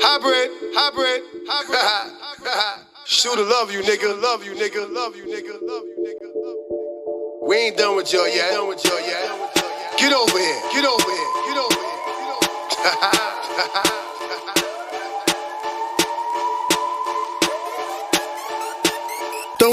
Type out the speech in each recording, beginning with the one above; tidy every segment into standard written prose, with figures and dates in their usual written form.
Hybrid, hybrid, hybrid. Shooter love you, nigga, love you, nigga, love you, nigga, love you, nigga, love you. We ain't done with y'all yet, done with y'all yet. Get over here, get over here, get over here, get over here.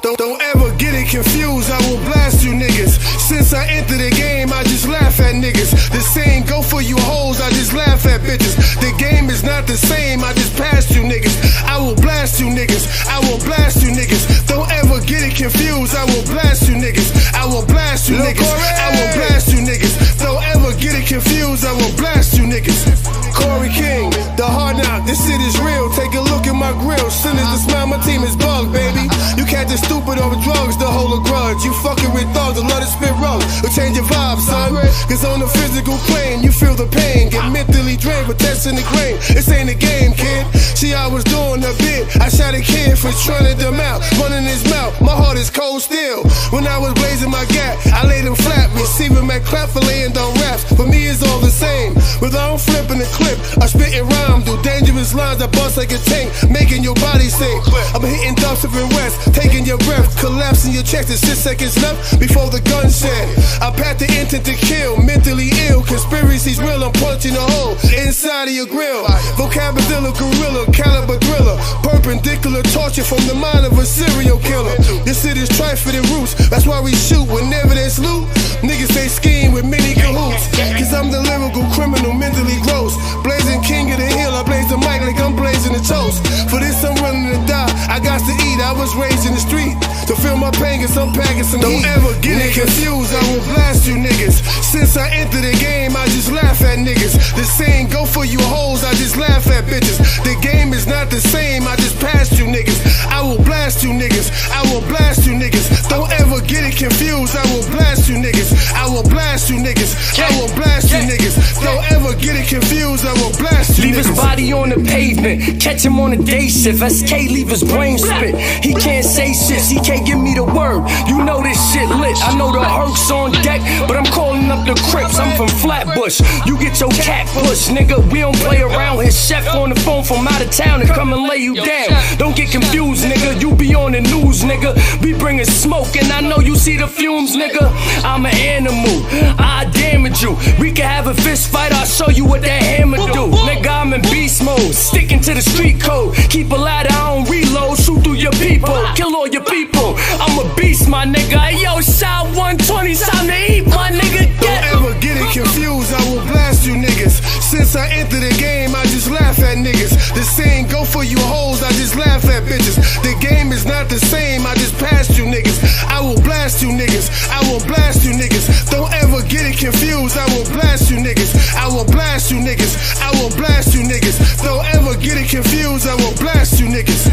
Don't ever get it confused, I will blast you niggas. Since I entered the game, I just laugh at niggas. The saying go for you hoes, I just laugh at bitches. The game is not the same, I just passed you niggas. I will blast you niggas, I will blast you niggas. Don't ever get it confused, I will blast you niggas. I will blast you niggas, I will blast you niggas. Don't ever get it confused, I will blast you niggas. Corey King, the hard knock, this shit is real. Take a look at my grill, soon as the smile, my team is bug, baby. You can't just stupid over drugs to hold a grudge. You fucking with thugs and let it spit rugs. It'll change your vibe, son. Cause on the physical plane, you feel the pain. Get mentally drained for testing the grain. This ain't a game, kid. See, I was doing a bit. I shot a kid for trying them out, running his mouth. My heart is cold still. When I was blazing my gap, I laid him flat. Receiving my clap for laying down raps. For me, it's all the same. Without flipping the clip, I spit and rhyme. Do dangerous lines, I bust like a tank, making your body sink. I'm hitting dubs up in west, taking your breath, collapsing your chest. There's 6 seconds left before the gun shed. I packed the intent to kill, mentally ill. Conspiracies real, I'm punching a hole inside of your grill. Vocabulary gorilla, caliber thriller. Perpendicular torture from the mind of a serial killer. This shit is trife for the roots, that's why we shoot whenever there's loot. Niggas say scheme with many cahoots. Cause I'm the lyrical criminal, mentally gross. Blazing king of the hill, I blaze the mic like I'm blazing the toast. For this I'm running to die, I got to eat. I was raised in the street to feel my pain, get some packing some heat. Don't ever get it confused, I will blast you niggas. Since I entered the game, I just laugh at niggas. The saying go for you hoes, I just laugh at bitches. The game is not the same, I just passed you niggas. I will blast you niggas, I will blast you niggas. Don't ever get it confused, I will blast you niggas. I will blast you niggas, I will blast you niggas. Don't ever get it confused, I will blast you niggas. Leave his body on the pavement, catch him on a day shift. SK leave his brain spit. He can't say shit, CK give me the word. You know this shit lit. I know the Herc's on deck, but I'm calling up the Crips. I'm from Flatbush. You get your cat pushed, nigga. We don't play around. His chef on the phone from out of town to come and lay you down. Don't get confused, nigga. You be on the news, nigga. We bringing smoke, and I know you see the fumes, nigga. I'm an animal. I damage you. We can have a fist fight. I'll show you what that hammer do. Nigga, I'm in beast mode, sticking to the street code. Keep a ladder, I don't reload. Shoot through your people, kill all your people. I'm a beast, my nigga. Hey, yo, shot 120, time to eat, my nigga. Don't ever get it confused, I will blast you niggas. Since I entered the game, I just laugh at niggas. The saying go for you hoes, I just laugh at bitches. The game is not the same, I just passed you niggas. I will blast you niggas, I will blast you niggas. Don't ever get it confused, I will blast you niggas. I will blast you niggas, I will blast you niggas. Don't ever get it confused, I will blast you niggas.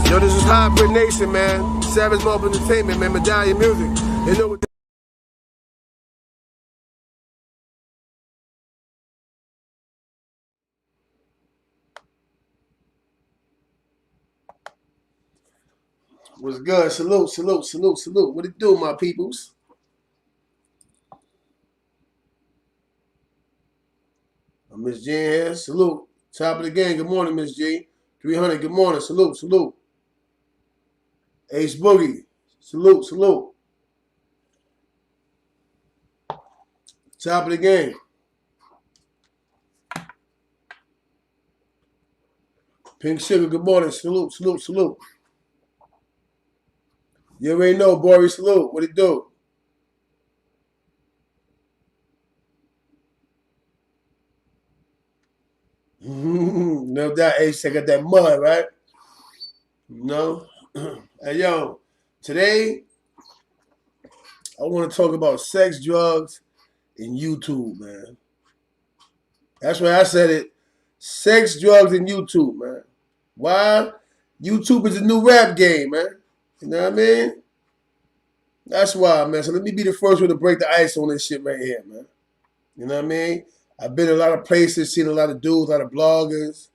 Yo, this is Hybrid Nation, man. Savage Mob Entertainment, man. Medallion Music. They know what What's good? Salute, salute, salute, salute. What it do, my peoples? Miss Jean here. Salute. Top of the game. Good morning, Miss G. 300. Good morning. Salute, salute. Ace Boogie. Salute, salute. Top of the game. Pink Sugar. Good morning. Salute, salute, salute. You already know, Boris. Salute. What it do? No doubt, Ace, I got that mud, right? No. Hey, yo, today I want to talk about sex, drugs, and YouTube, man. That's why I said it. Sex, drugs, and YouTube, man. Why? YouTube is a new rap game, man. You know what I mean? That's why, man. So let me be the first one to break the ice on this shit right here, man. You know what I mean? I've been in a lot of places, seen a lot of dudes, a lot of bloggers,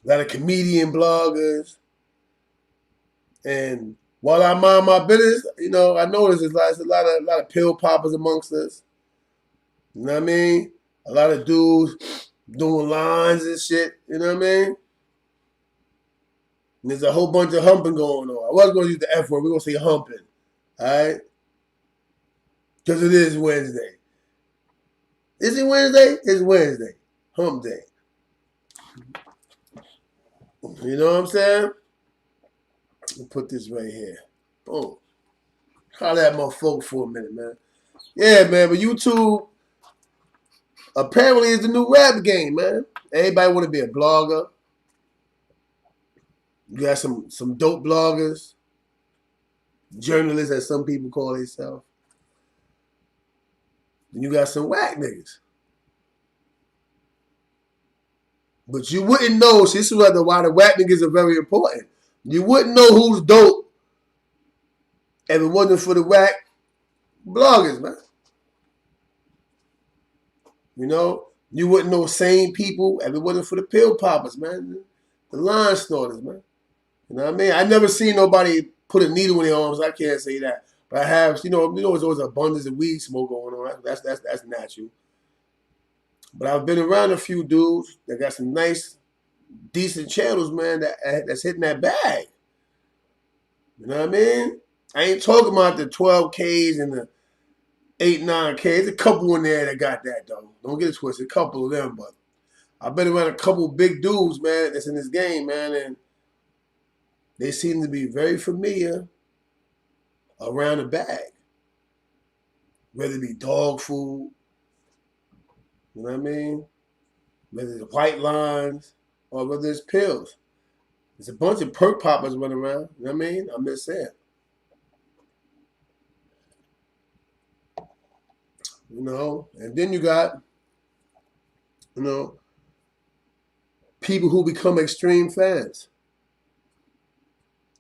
a lot of comedian bloggers. And while I mind my business, you know, I notice there's a lot of pill poppers amongst us. You know what I mean? A lot of dudes doing lines and shit. You know what I mean? And there's a whole bunch of humping going on. I was going to use the F word. We're going to say humping. All right? Because it is Wednesday. Is it Wednesday? It's Wednesday. Hump day. You know what I'm saying? I'll put this right here. Boom. Holler at my folk for a minute, man. Yeah, man, but YouTube apparently is the new rap game, man. Everybody want to be a blogger. You got some dope bloggers, journalists, as some people call themselves. Then you got some whack niggas. But you wouldn't know. See, this is why the whack niggas are very important. You wouldn't know who's dope if it wasn't for the whack bloggers, man. You know, you wouldn't know sane people if it wasn't for the pill poppers, man. The line snorters, man. You know what I mean? I never seen nobody put a needle in their arms. I can't say that. But I have, there's always abundance of weed smoke going on. That's natural. But I've been around a few dudes that got some nice, decent channels, man, that's hitting that bag. You know what I mean? I ain't talking about the 12Ks and the 8, 9Ks. There's a couple in there that got that, though. Don't get it twisted. A couple of them, but I've been around a couple big dudes, man, that's in this game, man, and they seem to be very familiar around the bag. Whether it be dog food, you know what I mean? Whether it's white lines or whether it's pills. There's a bunch of perk poppers running around, you know what I mean? I'm just saying. You know, and then you got, people who become extreme fans.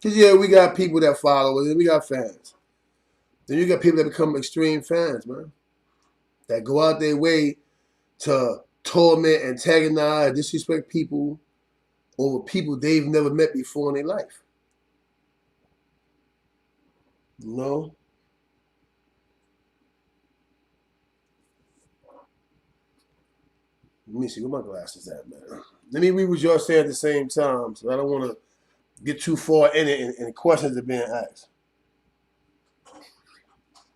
Because, yeah, we got people that follow us and we got fans. Then you got people that become extreme fans, man. That go out their way to torment, antagonize, disrespect people over people they've never met before in their life. You know? Let me see, where my glasses at, man? Let me read what y'all say at the same time, so I don't want to get too far in it and questions are being asked.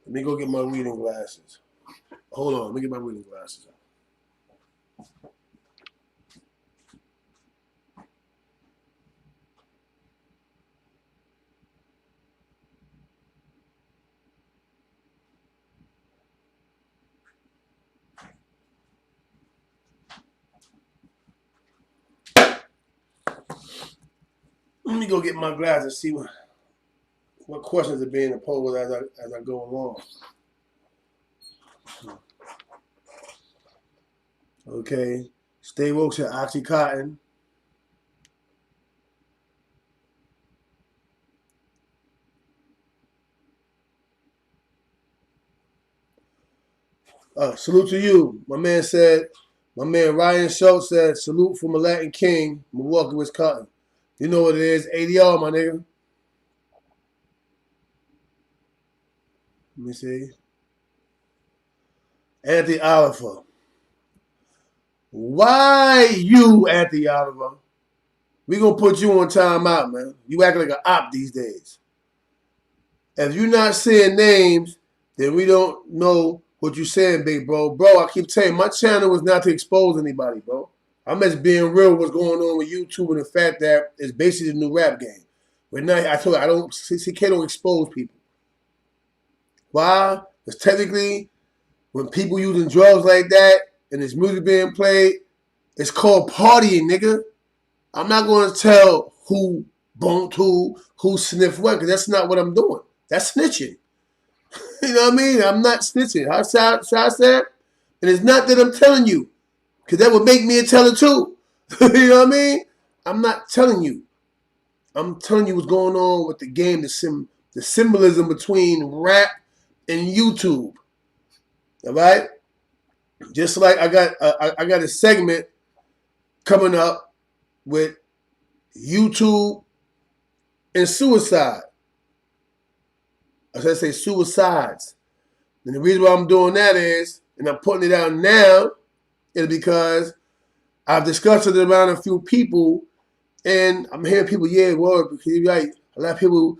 Let me go get my reading glasses. Hold on, let me get my reading glasses. Let me go get my glasses and see what questions are being posed as I go along. Okay. Stay woke to Oxycontin. Salute to you. My man Ryan Schultz said, salute from a Latin King, Milwaukee, Wisconsin. You know what it is, ADR, my nigga. Let me see. Anthony Oliver. Why you, Anthony Oliver? We gonna put you on timeout, man. You acting like an op these days. If you're not saying names, then we don't know what you're saying, big bro. Bro, I keep telling you, my channel was not to expose anybody, bro. I'm just being real what's going on with YouTube and the fact that it's basically the new rap game. I told you, CK don't expose people. Why? Because technically, when people using drugs like that and there's music being played, it's called partying, nigga. I'm not going to tell who bumped who sniffed what, because that's not what I'm doing. That's snitching. You know what I mean? I'm not snitching. How I said? And it's not that I'm telling you, because that would make me a teller too. You know what I mean? I'm not telling you. I'm telling you what's going on with the game, the symbolism between rap and YouTube. All right? Just like I got a segment coming up with YouTube and suicide. I should say suicides. And the reason why I'm doing that is, and I'm putting it out now, is because I've discussed it around a few people, and I'm hearing people, because you're right. A lot of people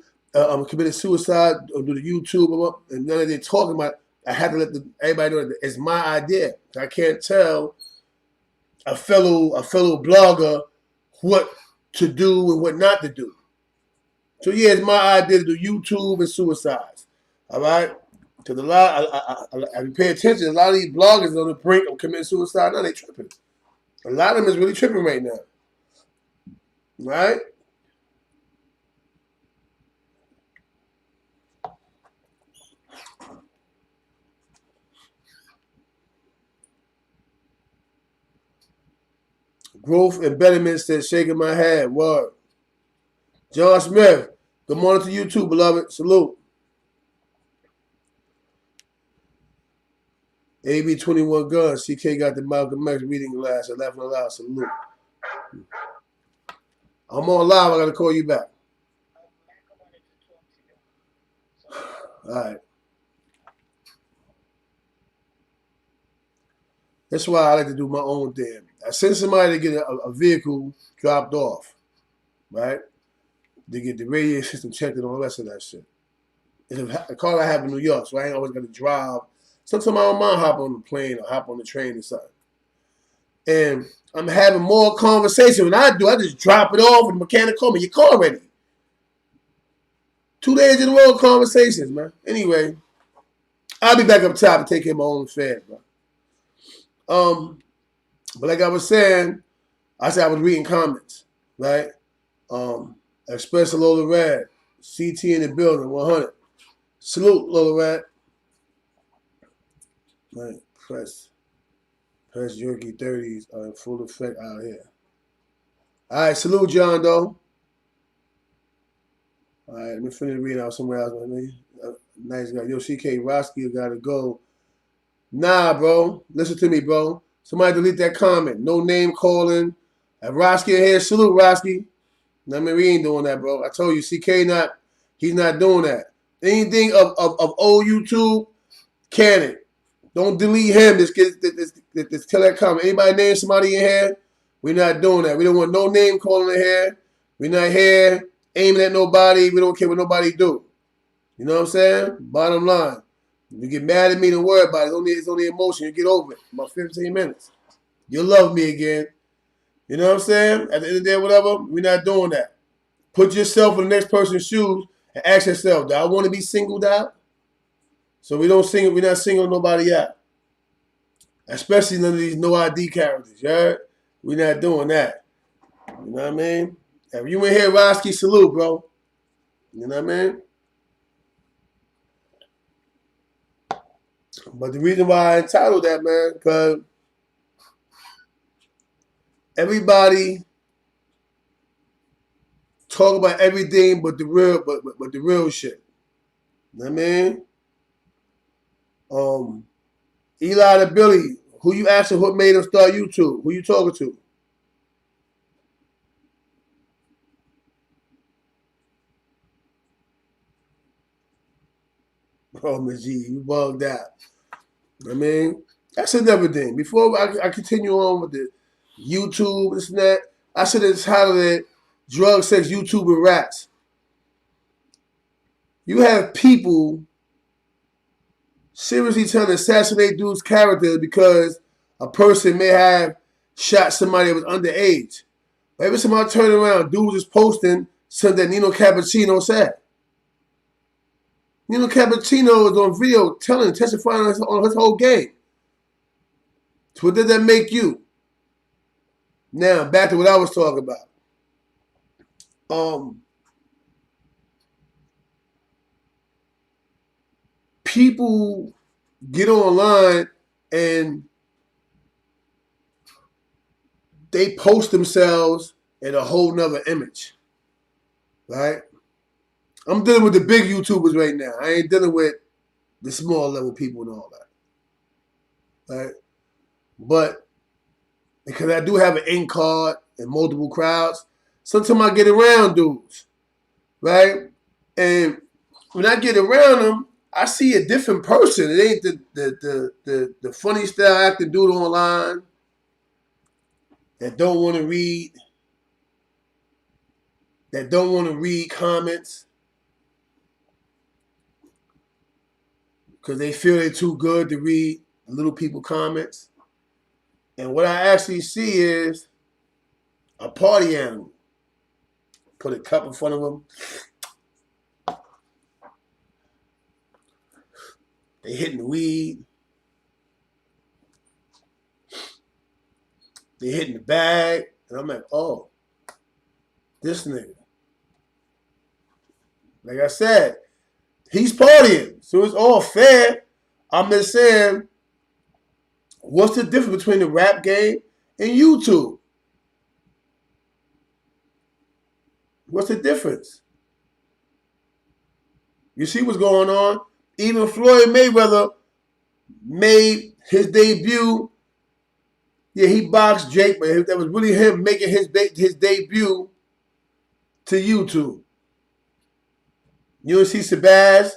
committed suicide or do the YouTube, and none of they're talking about. I have to let everybody know that it's my idea. I can't tell a fellow blogger what to do and what not to do. So yeah, it's my idea to do YouTube and suicides. All right, because a lot, I pay attention. A lot of these bloggers on the brink of committing suicide now. They tripping. A lot of them is really tripping right now. Right? Growth and betterment says shaking my head. Word. John Smith. Good morning to you too, beloved. Salute. AB 21 Guns. CK got the Malcolm X reading glass and laughing aloud. Salute. I'm on live. I got to call you back. All right. That's why I like to do my own thing. I send somebody to get a vehicle dropped off, right? To get the radio system checked and all the rest of that shit. It's a car I have in New York, so I ain't always got to drive. Sometimes I don't mind hop on the plane or hop on the train or something. And I'm having more conversation. When I do, I just drop it off and the mechanic call me, your car ready. 2 days in a row of conversations, man. Anyway, I'll be back up top and take care of my own affairs, bro. But like I was saying, I said I was reading comments, right? Express Lola Rad, CT in the building, 100. Salute, Lola Rad. Right, press jerky 30s are in full effect out here. All right, salute, John Doe. All right, let me finish reading out somewhere else. Nice guy. Yo, CK Roski got to go. Nah, bro. Listen to me, bro. Somebody delete that comment. No name calling. And Roski in here. Salute, Roski. I mean, we ain't doing that, bro. I told you, CK he's not doing that. Anything of old YouTube, canon. Don't delete him. Just tell that comment. Anybody name somebody in here? We're not doing that. We don't want no name calling in here. We're not here aiming at nobody. We don't care what nobody do. You know what I'm saying? Bottom line. If you get mad at me, don't worry about it. It's only emotion. You get over it. About 15 minutes. You'll love me again. You know what I'm saying? At the end of the day, whatever, we're not doing that. Put yourself in the next person's shoes and ask yourself, do I want to be singled out? So we're not singling nobody out. Especially none of these no ID characters, you heard? We're not doing that. You know what I mean? If you in here, Roski, salute, bro. You know what I mean? But the reason why I entitled that, man, because everybody talk about everything but the real shit. You know what I mean? Eli the Billy, who you asking what made him start YouTube? Who you talking to? Oh, Miss G, you bugged out. I mean, that's another thing. Before I continue on with the YouTube, this and that, I should have titled it Drug, Sex, YouTube, and Rats. You have people seriously trying to assassinate dude's character because a person may have shot somebody that was underage. But every time I turn around, dude is posting something that Nino Cappuccino said. Nino Cappuccino is on video testifying on his whole game. So what did that make you? Now, back to what I was talking about. People get online and they post themselves in a whole nother image, right? I'm dealing with the big YouTubers right now. I ain't dealing with the small level people and all that, right? But because I do have an in card and multiple crowds, sometimes I get around dudes, right? And when I get around them, I see a different person. It ain't the funny style acting dude online. that don't want to read comments because they feel they're too good to read little people comments. And what I actually see is a party animal. Put a cup in front of them. They hitting the weed. They hitting the bag. And I'm like, oh, this nigga. Like I said, he's partying. So it's all fair. I'm just saying, what's the difference between the rap game and YouTube? What's the difference? You see what's going on? Even Floyd Mayweather made his debut. Yeah, he boxed Jake, but that was really him making his debut to YouTube. You see Shabazz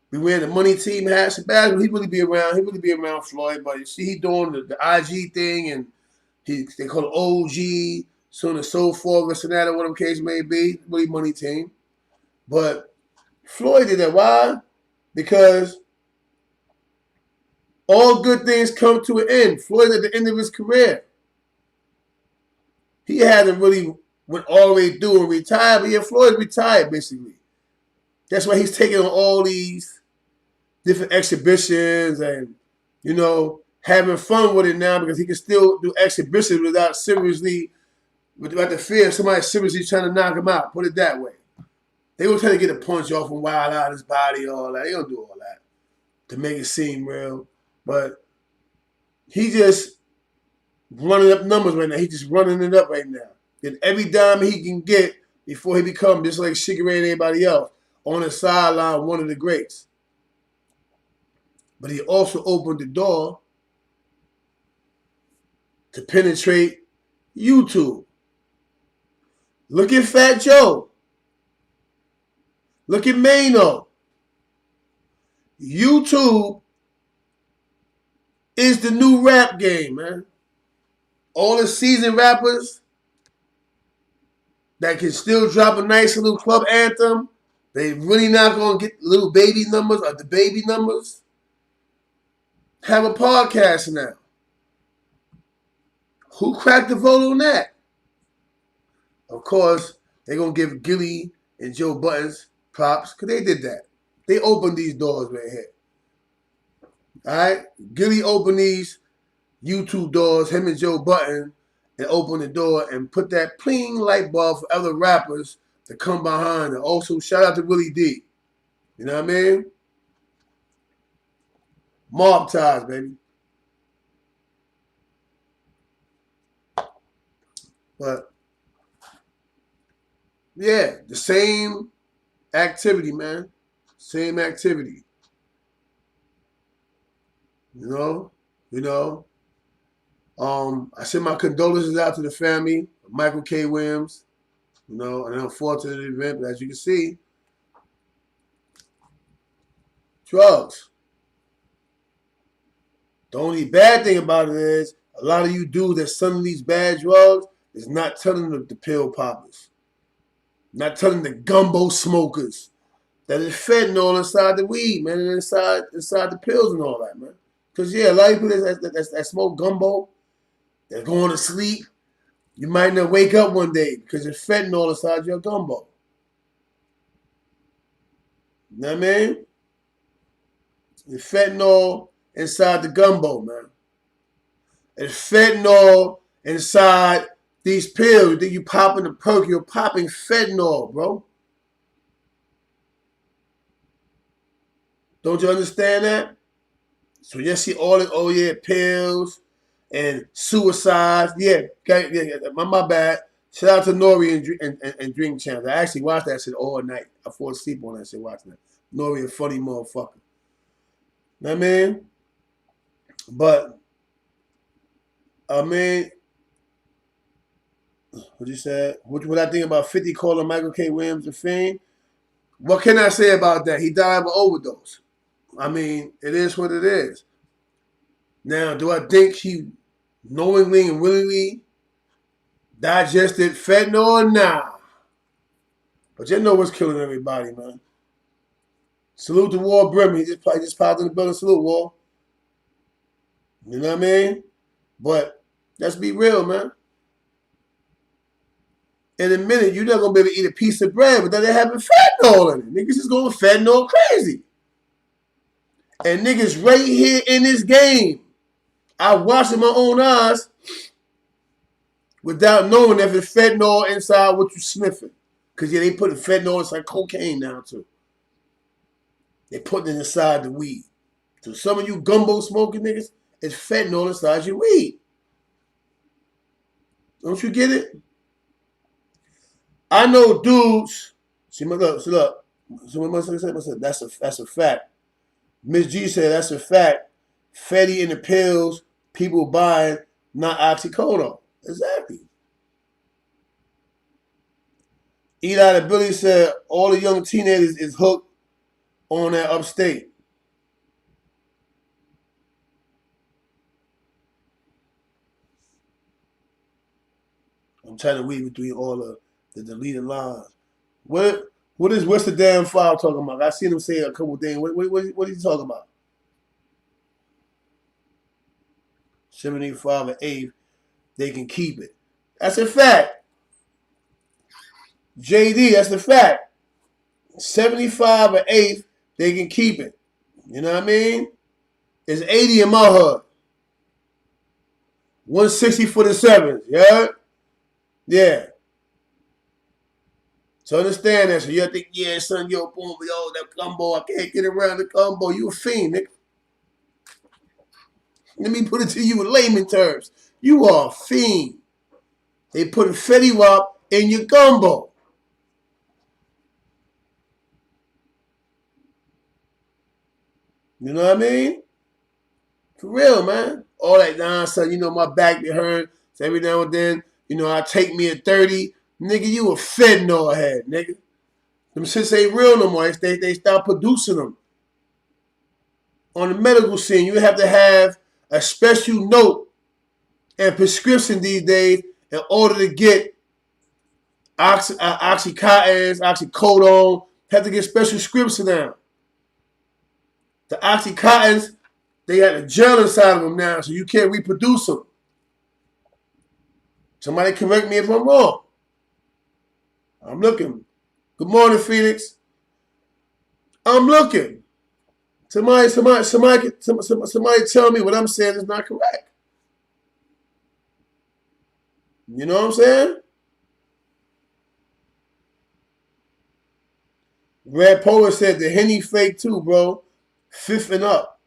be wearing the money team hat. Shabazz, he really be around Floyd, but you see he doing the IG thing, and they call it OG, so on and so forth, this and that, or whatever case may be, really money team. But Floyd did that. Why? Because all good things come to an end. Floyd at the end of his career. He hadn't really went all the way through and retired, but yeah, Floyd retired basically. That's why he's taking on all these different exhibitions and, you know, having fun with it now because he can still do exhibitions without the fear of somebody seriously trying to knock him out. Put it that way. They were trying to get a punch off and wild out his body, all that. They don't do all that to make it seem real. But he just running up numbers right now. He's just running it up right now. And every dime he can get before he becomes just like Sugar Ray and anybody else on the sideline, one of the greats. But he also opened the door to penetrate YouTube. Look at Fat Joe. Look at Mano. YouTube is the new rap game, man. All the seasoned rappers that can still drop a nice little club anthem, they really not going to get little baby numbers or the baby numbers, have a podcast now. Who cracked the vote on that? Of course, they're going to give Gilly and Joe Buttons props because they did that. They opened these doors right here. All right? Gilly opened these YouTube doors, him and Joe Budden, and opened the door and put that pling light bulb for other rappers to come behind. And also, shout out to Willie D. You know what I mean? Mob ties, baby. But, yeah, the same activity, man. Same activity. You know. I send my condolences out to the family of Michael K. Williams. You know, an unfortunate event, but as you can see, drugs. The only bad thing about it is a lot of you dudes that selling these bad drugs is not telling the pill poppers. Not telling the gumbo smokers that it's fentanyl inside the weed, man, and inside the pills and all that, man. Because, yeah, a lot of people that smoke gumbo, they're going to sleep. You might not wake up one day because there's fentanyl inside your gumbo. You know what I mean? There's fentanyl inside the gumbo, man. There's fentanyl inside these pills that you pop in the perk. You're popping fentanyl, bro. Don't you understand that? So you see all this, pills and suicides. Yeah, my bad. Shout out to Nori and Drink Champs. I actually watched that shit all night. I fall asleep on that shit watching that. Nori a funny motherfucker. Know what I mean? But, what you said? What I think about 50 calling Michael K. Williams a fiend? What can I say about that? He died of an overdose. I mean, it is what it is. Now, do I think he knowingly and willingly digested fentanyl, nah. But you know what's killing everybody, man. Salute to Wall Brim. He just popped in the building. Salute, Wall. You know what I mean? But let's be real, man. In a minute, you're not going to be able to eat a piece of bread without it having fentanyl in it. Niggas is going fentanyl crazy. And niggas right here in this game, I watched with my own eyes without knowing if it's fentanyl inside what you sniffing. Because, yeah, they putting fentanyl inside cocaine now, too. They putting it inside the weed. So some of you gumbo smoking niggas, it's fentanyl inside your weed. Don't you get it? I know dudes. See, look. That's a fact. Miss G said that's a fact. Fetty in the pills, people buying, not oxycodone. Exactly. Eli the Billy said all the young teenagers is hooked on that upstate. I'm trying to weave between all the deleted lines. What's the damn file talking about? I seen him say a couple things. What is he talking about? 75 and 8, they can keep it. That's a fact. JD, that's a fact. 75 and 8, they can keep it. You know what I mean? It's 80 in my hood. 160 for the sevens. Yeah? Yeah. So understand that. So you think, yeah, son, yo, boom, yo, that gumbo, I can't get around the gumbo. You a fiend, nigga. Let me put it to you in layman terms. You are a fiend. They put a Fetty Wap in your gumbo. You know what I mean? For real, man. All that nonsense, you know, my back be hurt. So every now and then, you know, I take me a 30. Nigga, you a fentanyl head, nigga. Them shits ain't real no more. They stop producing them. On the medical scene, you have to have a special note and prescription these days in order to get Oxycontins, oxycodone. Have to get special scripts now. The Oxycontins, they got a gel inside of them now, so you can't reproduce them. Somebody correct me if I'm wrong. I'm looking. Good morning, Phoenix. I'm looking. Somebody tell me what I'm saying is not correct. You know what I'm saying? Red Poet said the Henny fake too, bro. Fifth and up.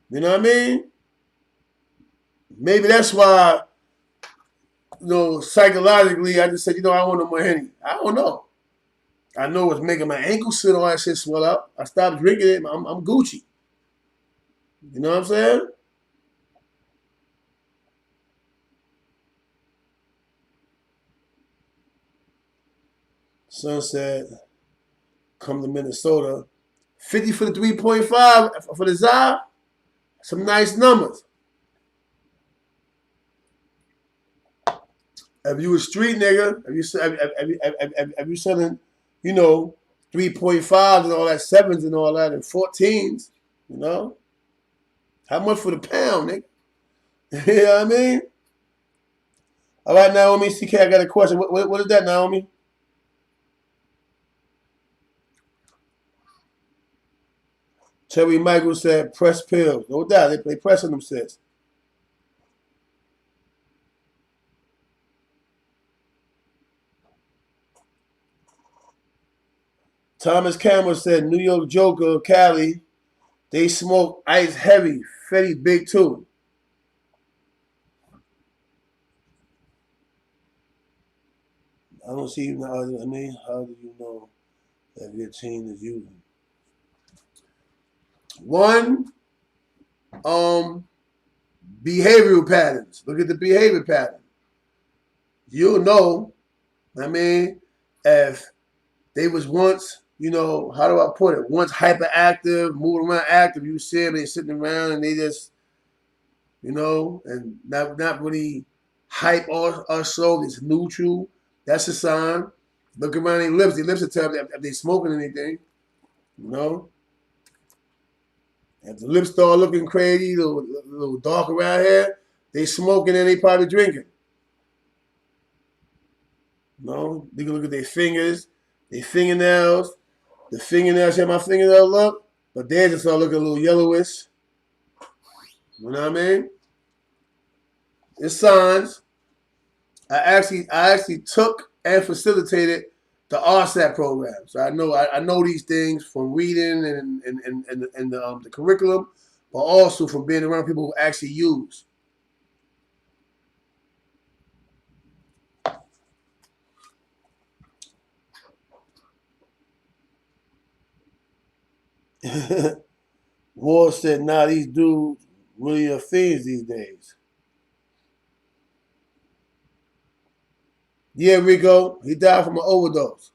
You know what I mean? Maybe that's why, you know, psychologically, I just said, you know, I want no more Henny. I don't know. I know it's making my ankles sit all that shit swell up. I stopped drinking it. I'm Gucci. You know what I'm saying? Sunset, come to Minnesota. 50 for the 3.5 for the Zai. Some nice numbers. If you a street nigga, if you selling, you know, 3.5s and all that, 7s and all that, and 14s, you know? How much for the pound, nigga? You know what I mean? All right, Naomi, CK, I got a question. What is that, Naomi? Cherry Michael said, press pills. No doubt, they pressing them, sis. Thomas Cameron said, New York Joker, Cali, they smoke ice heavy, Fetty big too. I don't see, I mean, how do you know that your team is using? One, behavioral patterns. Look at the behavior pattern. You'll know, I mean, if they was once, you know, how do I put it? Once hyperactive, moving around active, you see them, they sitting around and they just, you know, and not really hype or so. It's neutral. That's a sign. Look around their lips. Their lips will tell them if they smoking anything. You know? If the lips start looking crazy, a little dark around here, they smoking and they probably drinking. You know? You can look at their fingers, their fingernails. The fingernails, how my fingernails look, but theirs just start looking a little yellowish. You know what I mean? It's signs. I actually took and facilitated the RSAT program, so I know these things from reading and the curriculum, but also from being around people who actually use. Ward said, "Nah, these dudes really are fiends these days." Yeah, Rico, he died from an overdose.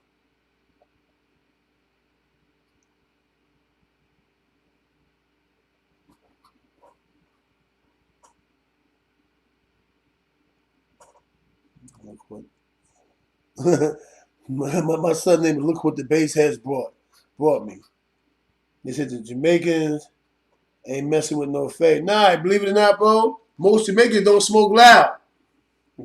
my son named Look What the Bass Heads brought me. They said the Jamaicans ain't messing with no fake. Nah, believe it or not, bro, most Jamaicans don't smoke loud.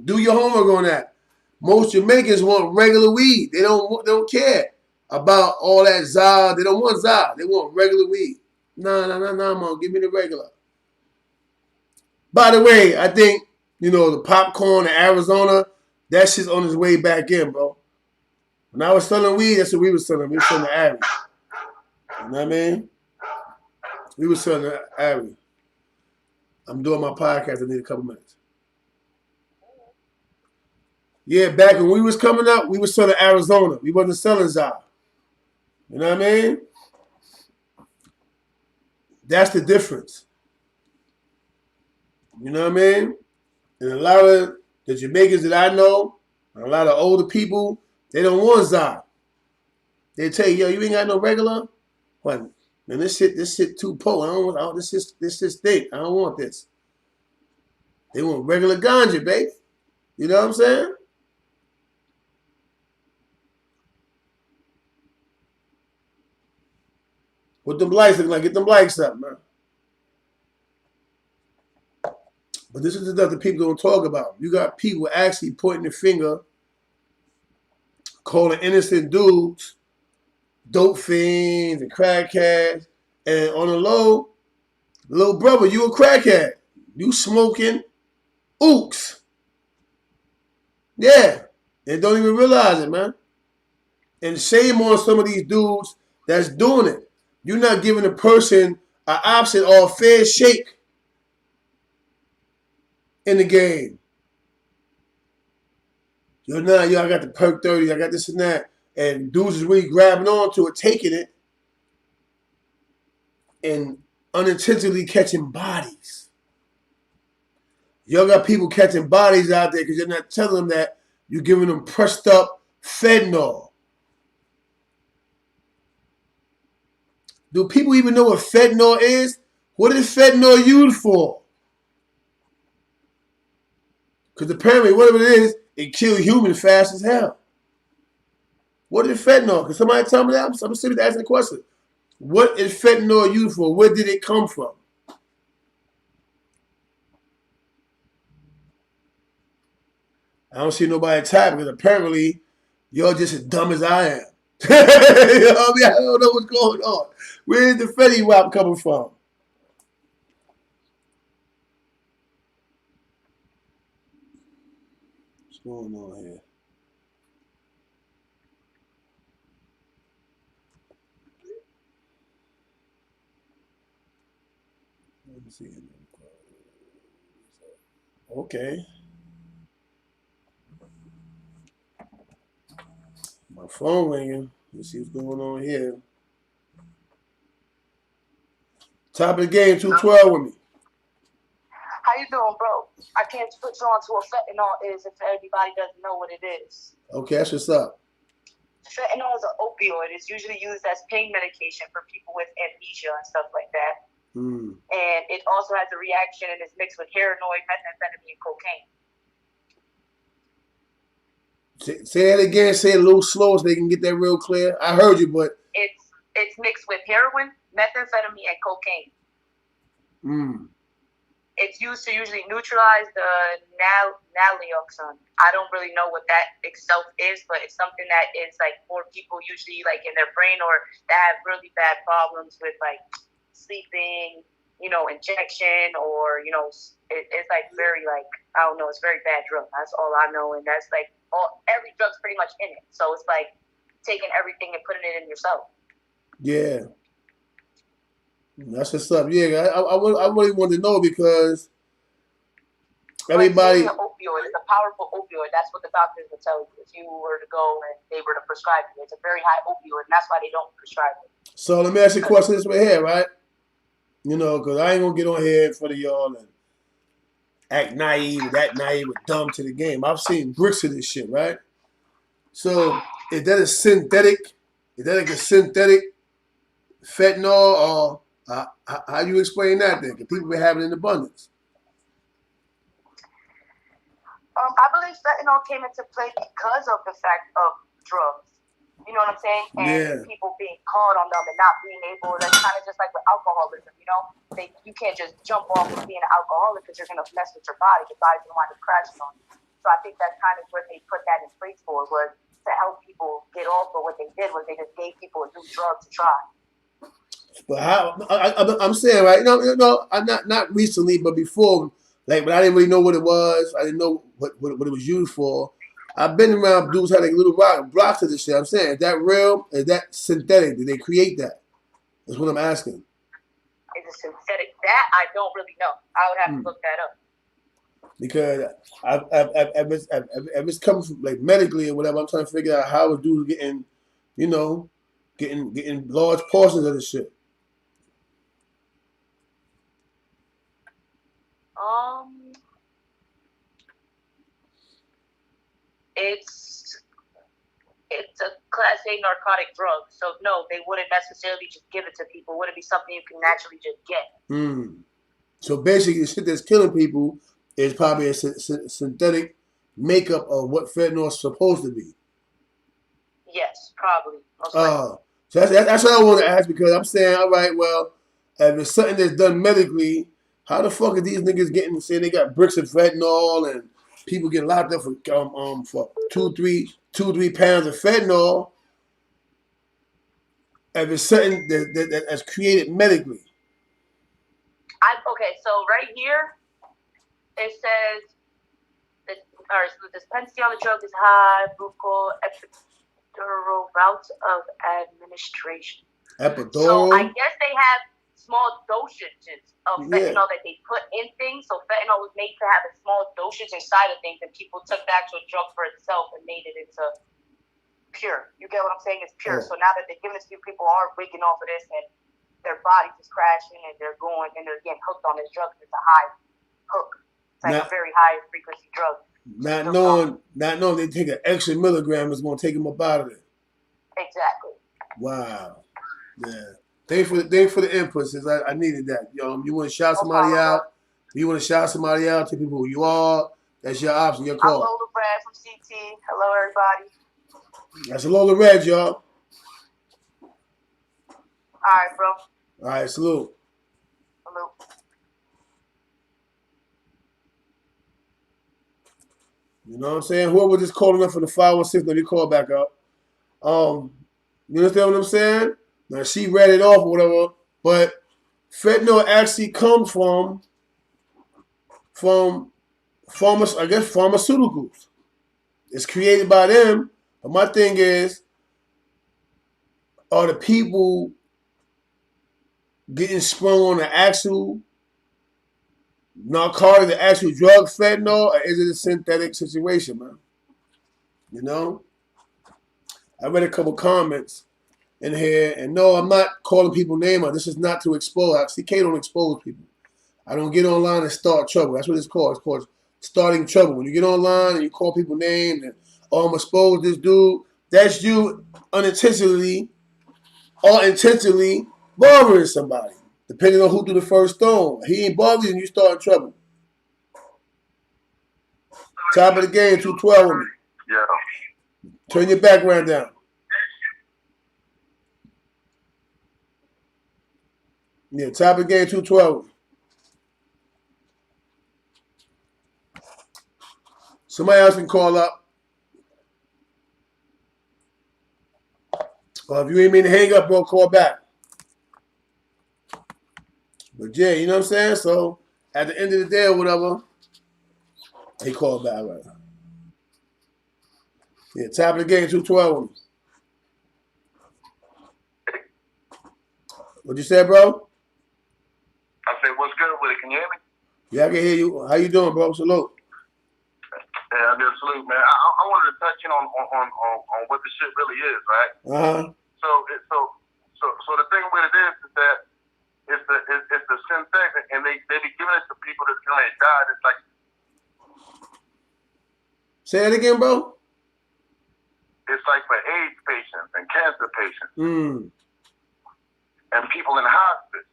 Do your homework on that. Most Jamaicans want regular weed. They don't care about all that za. They don't want za. They want regular weed. Nah, man. Give me the regular. By the way, I think, the popcorn in Arizona, that shit's on its way back in, bro. When I was selling weed, that's what we was selling. We was selling the Aries. You know what I mean? We was selling the Aries. I'm doing my podcast. I need a couple minutes. Yeah, back when we was coming up, we was selling Arizona. We wasn't selling za. You know what I mean? That's the difference. You know what I mean? And a lot of the Jamaicans that I know, a lot of older people, they don't want za. They tell you, yo, you ain't got no regular? What? Man, this shit too poor. I don't want this shit stink. I don't want this. They want regular ganja, baby. You know what I'm saying? What them lights look like? Get them lights up, man. But this is the stuff that people don't talk about. You got people actually pointing the finger, calling innocent dudes dope fiends and crackheads. And on the low, little brother, you a crackhead. You smoking ooks. Yeah. And don't even realize it, man. And shame on some of these dudes that's doing it. You're not giving a person an option or a fair shake in the game. I got the perk 30, I got this and that. And dudes is really grabbing onto it, taking it, and unintentionally catching bodies. Y'all got people catching bodies out there because you're not telling them that you're giving them pressed up fentanyl. Do people even know what fentanyl is? What is fentanyl used for? Because apparently, whatever it is, it kills humans fast as hell. What is fentanyl? Can somebody tell me that? I'm simply asking the question. What is fentanyl used for? Where did it come from? I don't see nobody type because apparently you're just as dumb as I am. You know what I mean? I don't know what's going on. Where is the Fetty Wap coming from? What's going on here? Let me see. Okay. My phone ringing. Let's see what's going on here. Top of the game, 212 with me. How you doing, bro? I can't put you on to what fentanyl is if everybody doesn't know what it is. Okay, that's what's up. Fentanyl is an opioid. It's usually used as pain medication for people with amnesia and stuff like that. And it also has a reaction and is mixed with heroin, methamphetamine, and cocaine. Say that again. Say it a little slower so they can get that real clear. I heard you, but it's mixed with heroin, methamphetamine, and cocaine. It's used to usually neutralize the naloxone. I don't really know what that itself is, but it's something that is like for people usually like in their brain or that have really bad problems with like sleeping, injection or it's like very like I don't know, it's very bad drug. That's all I know, and that's like every drug's pretty much in it. So it's like taking everything and putting it in yourself. Yeah. That's what's up. Yeah, I really wanted to know because everybody. It's an opioid. It's a powerful opioid. That's what the doctors would tell you if you were to go and they were to prescribe you. It's a very high opioid, and that's why they don't prescribe it. So let me ask you a question this way here, right? Because I ain't gonna get on here in front of y'all and act naive or dumb to the game. I've seen bricks of this shit, right? So is that a synthetic? Is that like a synthetic fentanyl or? How you explain that then? Because people be having it in abundance. I believe fentanyl came into play because of the fact of drugs. You know what I'm saying? And people being caught on them and not being able. That's kind of just like with alcoholism. You can't just jump off of being an alcoholic because you're gonna mess with your body. Your body's gonna wind up crashing on you. So I think that's kind of what they put that in place for, was to help people get off. But what they did was they just gave people a new drug to try. But how I'm saying, right? I'm not recently, but before, like, but I didn't really know what it was. I didn't know what it was used for. I've been around dudes had like little blocks of this shit. I'm saying, is that real? Is that synthetic? Did they create that? That's what I'm asking. Is it synthetic? That I don't really know. I would have to look that up. Because it's coming from like medically or whatever. I'm trying to figure out how a dude getting, getting large portions of this shit. It's a Class A narcotic drug, so no, they wouldn't necessarily just give it to people. It wouldn't be something you can naturally just get. So basically, the shit that's killing people is probably a synthetic makeup of what fentanyl is supposed to be. Yes, probably. So that's what I want to ask, because I'm saying, all right, well, if it's something that's done medically, how the fuck are these niggas getting, saying they got bricks of fentanyl and people get locked up for 2-3 pounds of fentanyl? If it's something that's created medically. Okay, so right here, it says this potency on the drug is high, buccal, epidural routes of administration. Epidural? So I guess they have small dosages of fentanyl that they put in things. So fentanyl was made to have a small dosage inside of things, and people took the actual drug for itself and made it into pure. You get what I'm saying? It's pure. So now that they're giving this to people are waking off of this, and their bodies is crashing, and they're going and they're getting hooked on this drug. It's a high hook. It's like a very high frequency drug. Not knowing they take an extra milligram is going to take them up out of it. Exactly. Wow. Yeah. Thanks for the input, sis. I needed that. You want to shout somebody out? You want to shout somebody out to people who you are? That's your option. Your call. I'm Lola Brad from CT. Hello, everybody. That's Lola Red, y'all. All right, bro. All right, salute. Salute. You know what I'm saying? Whoever just calling up for the 516, let me call back up. You understand what I'm saying? Now, she read it off or whatever, but fentanyl actually comes from pharmaceuticals. It's created by them. But my thing is, are the people getting sprung on the actual narcotic, the actual drug fentanyl, or is it a synthetic situation, man? I read a couple comments in here, and no, I'm not calling people names out. This is not to expose. CK don't expose people. I don't get online and start trouble. That's what it's called. It's called starting trouble. When you get online and you call people names and, I'm exposed this dude, that's you unintentionally or intentionally bothering somebody, depending on who threw the first stone. He ain't bothering you and you start trouble. Top of the game, 212 with me. Yeah. Turn your background down. Yeah, top of the game 212. Somebody else can call up. Or if you ain't mean to hang up, bro, call back. But yeah, you know what I'm saying? So at the end of the day or whatever, he called back right now. Yeah, top of the game 212. What you say, bro? I said, what's good with it? Can you hear me? Yeah, I can hear you. How you doing, bro? Salute. Yeah, I just salute, man. I wanted to touch in on what the shit really is, right? So the thing with it is that it's the synthetic, and they be giving it to people that's gonna die. It's like, say that again, bro. It's like for AIDS patients and cancer patients and people in hospice.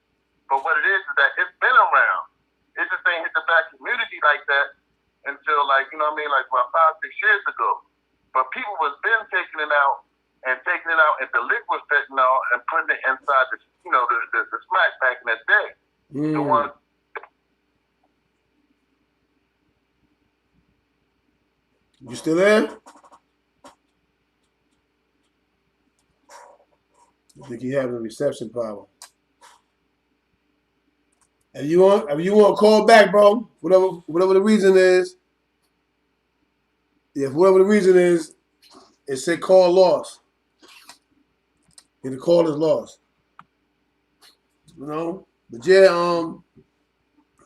But what it is that it's been around. It just ain't hit the black community like that until, like, you know what I mean, like about 5-6 years ago. But people was been taking it out into liquid fentanyl and putting it inside the, you know, the smack back in the day. The one. You still there? I think you having a reception problem. If you want to call back, bro, whatever the reason is, if whatever the reason is, it said call lost. And the call is lost. You know? But yeah,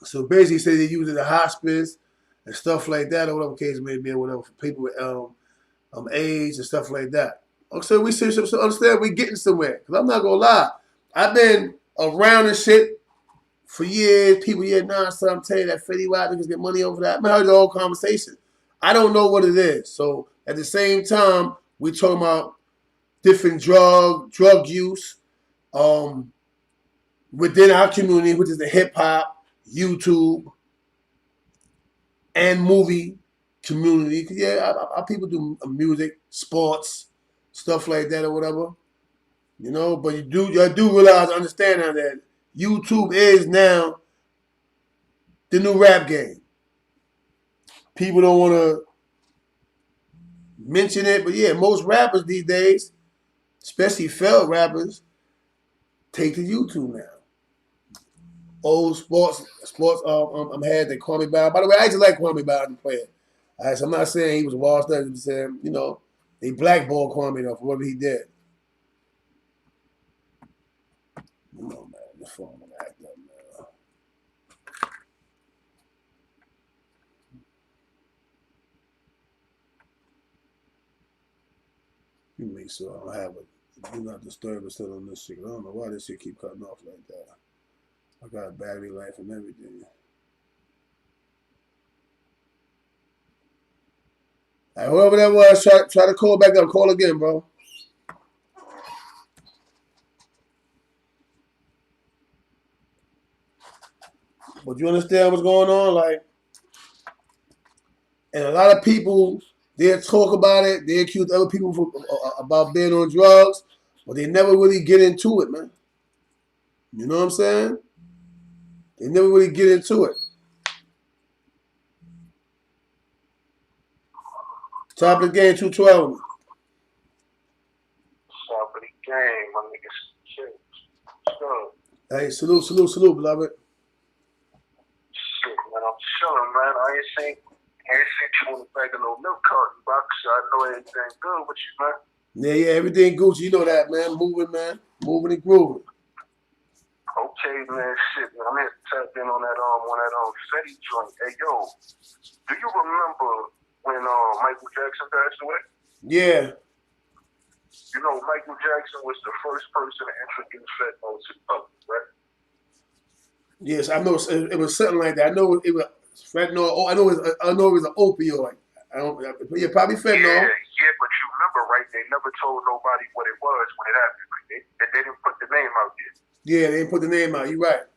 so basically say they use it in hospice and stuff like that, or whatever case it may be, or whatever, for people with AIDS and stuff like that. So we should understand we're getting somewhere. Because I'm not going to lie. I've been around this shit for years. People here now, so I'm telling you that Fetty Wap niggas get money over that. I've heard the whole conversation. I don't know what it is. So at the same time, we talking about different drug use within our community, which is the hip hop, YouTube, and movie community. Yeah, our people do music, sports, stuff like that or whatever. You know, but I do realize, understand now that YouTube is now the new rap game. People don't want to mention it, but yeah, most rappers these days, especially failed rappers, take to YouTube now. Old sports. Had they Kwame Brown. By the way, I actually like Kwame Brown to play it. So I'm not saying he was washed up. I'm saying, you know, they blackballed Kwame though for whatever he did. You know, man, this phone gonna act up, man. You make sure I don't have a do not disturb instead on this shit. I don't know why this shit keep cutting off like that. I got a battery life and everything. All right, whoever that was, try to call back up. Call again, bro. But you understand what's going on? Like, and a lot of people, they talk about it. They accuse other people about being on drugs, but they never really get into it, man. You know what I'm saying? They never really get into it. Top of the game, 212. Top of the game, my niggas. Shit. Hey, salute, beloved. Shit, man, I'm chilling, man. I ain't seen you on the back of no milk carton box, so I know everything good with you, man. Yeah, everything Gucci. You know that, man. Moving and grooving. Okay, man, shit, man. I'm here to tap in on that Fetty joint. Hey, yo, do you remember when Michael Jackson passed away? Yeah. You know, Michael Jackson was the first person to introduce fentanyl to the public, right? Yes, I know it was something like that. I know it was fentanyl. Oh, I know it was an opioid. Yeah, probably fentanyl. Yeah, but you remember, right? They never told nobody what it was when it happened. Right? They didn't put the name out there. Yeah, they didn't put the name out. You're right.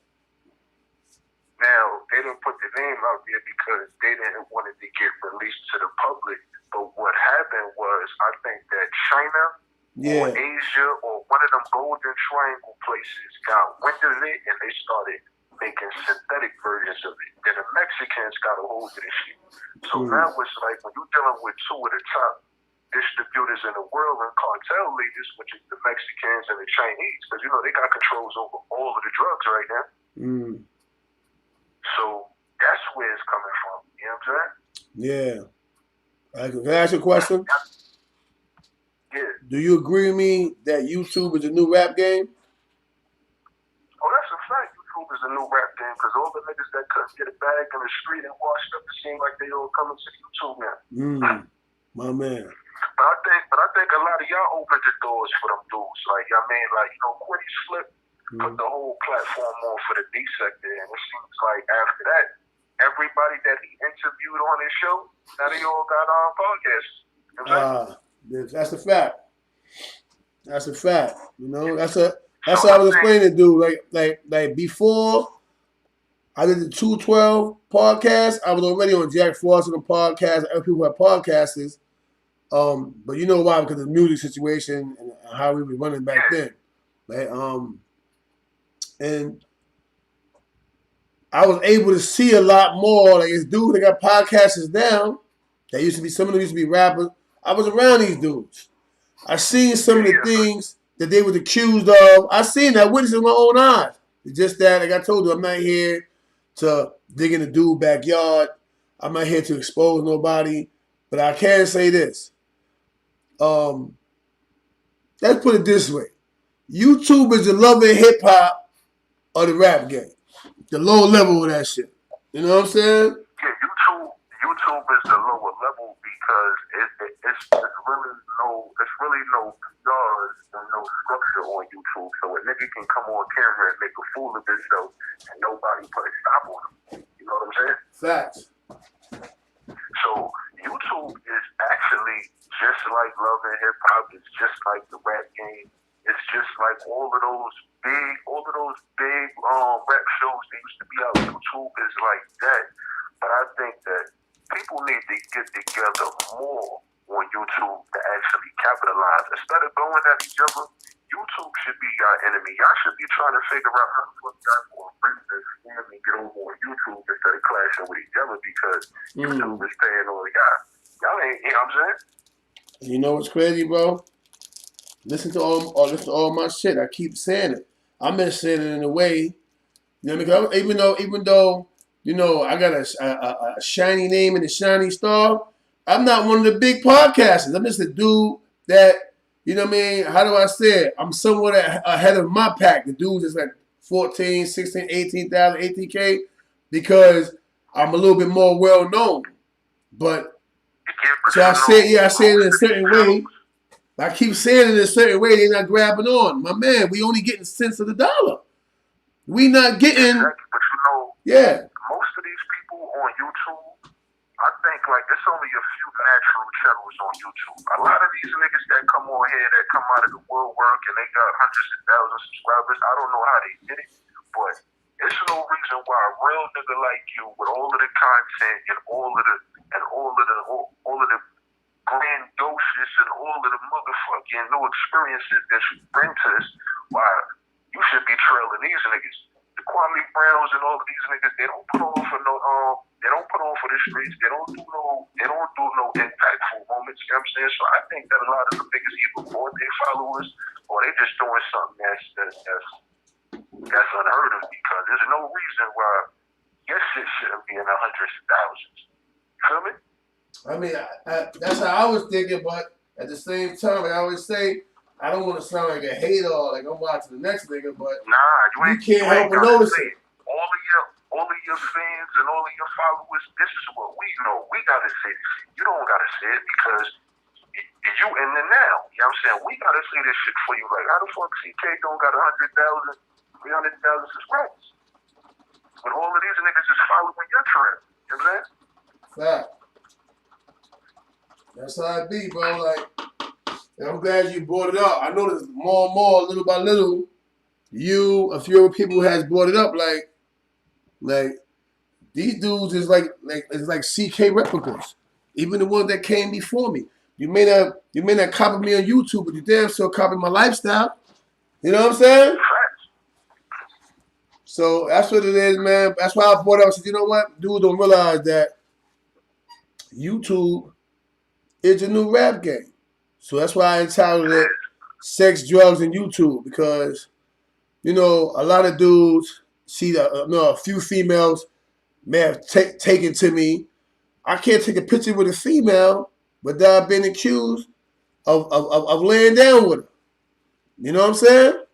Now, they didn't put the name out there because they didn't want it to get released to the public. But what happened was, I think that China or Asia or one of them Golden Triangle places got wind of it and they started making synthetic versions of it. Then the Mexicans got a hold of this shit. So now it's like when you're dealing with two of the top distributors in the world and cartel leaders, which is the Mexicans and the Chinese, because you know they got controls over all of the drugs right now. So that's where it's coming from. You know what I'm saying? Yeah. Can I ask you a question? Yeah. Do you agree with me that YouTube is a new rap game? Oh, that's a fact. YouTube is a new rap game because all the niggas that couldn't get a bag in the street and washed up, it seem like they all coming to YouTube now. My man. But I think a lot of y'all opened the doors for them dudes. Like, I mean, like, you know, Quiddy Slip put the whole platform on for the D sector, and it seems like after that, everybody that he interviewed on his show, now they all got on podcasts. You know that's a fact. That's a fact. You know, that's how I was explaining to dude. Like before I did the 212 podcast, I was already on Jack Frost and podcast. Other people had podcasters. But you know why? Because of the music situation and how we were running back then. Right? And I was able to see a lot more. Like this dude that got podcasters now, that used to be, some of them used to be rappers. I was around these dudes. I seen some of the things that they was accused of. I seen that, witnessed with my own eyes. It's just that, like I told you, I'm not here to dig in the dude's backyard. I'm not here to expose nobody. But I can say this. Let's put it this way. YouTube is the love of hip-hop of the rap game. The low level of that shit. You know what I'm saying? Yeah, YouTube is the lower level because it's really no laws and no structure on YouTube. So a nigga can come on camera and make a fool of himself and nobody put a stop on him. You know what I'm saying? Facts. So YouTube is actually just like Love and Hip Hop. It's just like the rap game. It's just like all of those big rap shows that used to be out. YouTube is like that. But I think that people need to get together more on YouTube to actually capitalize. Instead of going at each other, YouTube should be your enemy. Y'all should be trying to figure out how to put that for a break this scam and get over on YouTube instead of clashing with each other because YouTube is paying all y'all. Y'all ain't, you know what I'm saying? You know what's crazy, bro? Listen to all my shit. I keep saying it. I'm just saying it in a way, you know what I mean? Even though, you know, I got a shiny name and a shiny star, I'm not one of the big podcasters. I'm just a dude that, you know what I mean? How do I say it? I'm somewhat ahead of my pack. The dudes is like 14, 16, 18,000, 18K because I'm a little bit more well known. But so I say it in a certain way. I keep saying it in a certain way. They're not grabbing on. My man, we only getting cents of the dollar. We not getting. But you know, most of these people on YouTube, I think like it's only a few natural channels on YouTube. A lot of these niggas that come on here that come out of the woodwork and they got hundreds of thousands of subscribers. I don't know how they did it, but it's no reason why a real nigga like you with all of the content and all of the grandiose and all of the motherfucking new experiences that you bring to us, why you should be trailing these niggas. The Kwame Browns and all of these niggas, they don't put on for the streets. They don't do no impactful moments. You know what I'm saying? So I think that a lot of the niggas either bought their followers or they just doing something that's unheard of because there's no reason why your shit shouldn't be in the hundreds of thousands. You feel me? I mean, that's how I was thinking, but at the same time, I always say, I don't want to sound like a hater or like I'm watching the next nigga, but you can't help but notice it. All of your fans and all of your followers, this is what we know. We got to say this shit. You don't got to say it because you in the now. You know what I'm saying? We got to say this shit for you. Like, how the fuck CK don't got 100,000, 300,000 subscribers? But all of these niggas is following your trend. You know what I'm saying? Fact. That's how it be, bro. Like, and I'm glad you brought it up. I noticed more and more, little by little, a few other people has brought it up. Like These dudes is like CK replicas. Even the ones that came before me. You may not copy me on YouTube, but you damn sure copy my lifestyle. You know what I'm saying? So that's what it is, man. That's why I brought up. I said, you know what? Dudes don't realize that YouTube is a new rap game. So that's why I entitled it Sex, Drugs, and YouTube. Because, you know, a lot of dudes see a few females may have taken to me. I can't take a picture with a female without being accused of laying down with her. You know what I'm saying?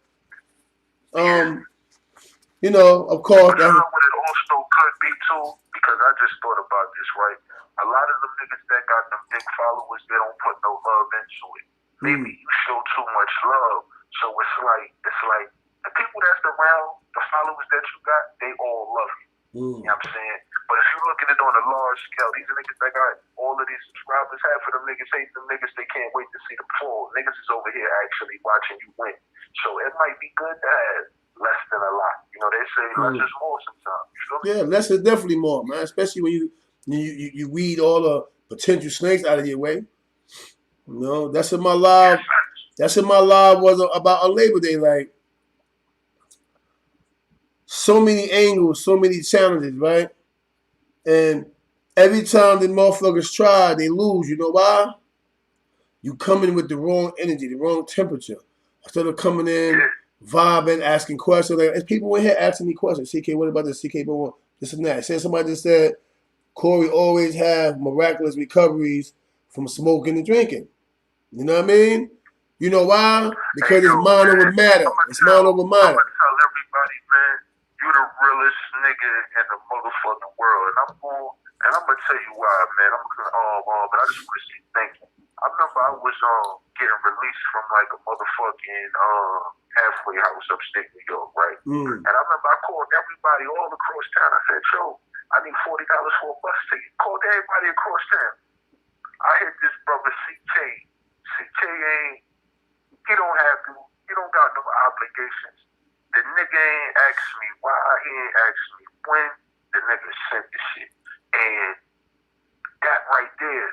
You know, of course. But you know what it also could be too, because I just thought about this, right? A lot of the niggas that got them big followers, they don't put no love into it. Maybe you show too much love, so it's like the people that's around, the followers that you got, they all love you. You know what I'm saying? But if you look at it on a large scale, these niggas that got all of these subscribers, half of them niggas hate them niggas, they can't wait to see them fall. Niggas is over here actually watching you win. So it might be good to have less than a lot. You know, they say less is more sometimes. You feel me? Yeah, less is definitely more, man. Especially when you weed all the potential snakes out of your way. You know, that's what my live was about on Labor Day. Like, so many angles, so many challenges, right? And every time the motherfuckers try, they lose. You know why? You come in with the wrong energy, the wrong temperature. Instead of coming in, vibing, asking questions. Like, there's people in here asking me questions. CK, what about this? CK, what? This and that. Somebody just said, Corey always have miraculous recoveries from smoking and drinking. You know what I mean? You know why? Because it's mind over matter. It's mind over matter. I'm gonna tell everybody, man, you the realest nigga in the motherfucking world. And I'm gonna tell you why, man. But I just want to say thank you. I remember I was getting released from like a motherfucking halfway house upstate New York, right? And I remember I called everybody all across town. I said, yo, I need $40 for a bus ticket. Called everybody across town. I hit this brother CK. CK he don't got no obligations. The nigga ain't asked me why, he ain't asked me when. The nigga sent the shit. And that right there,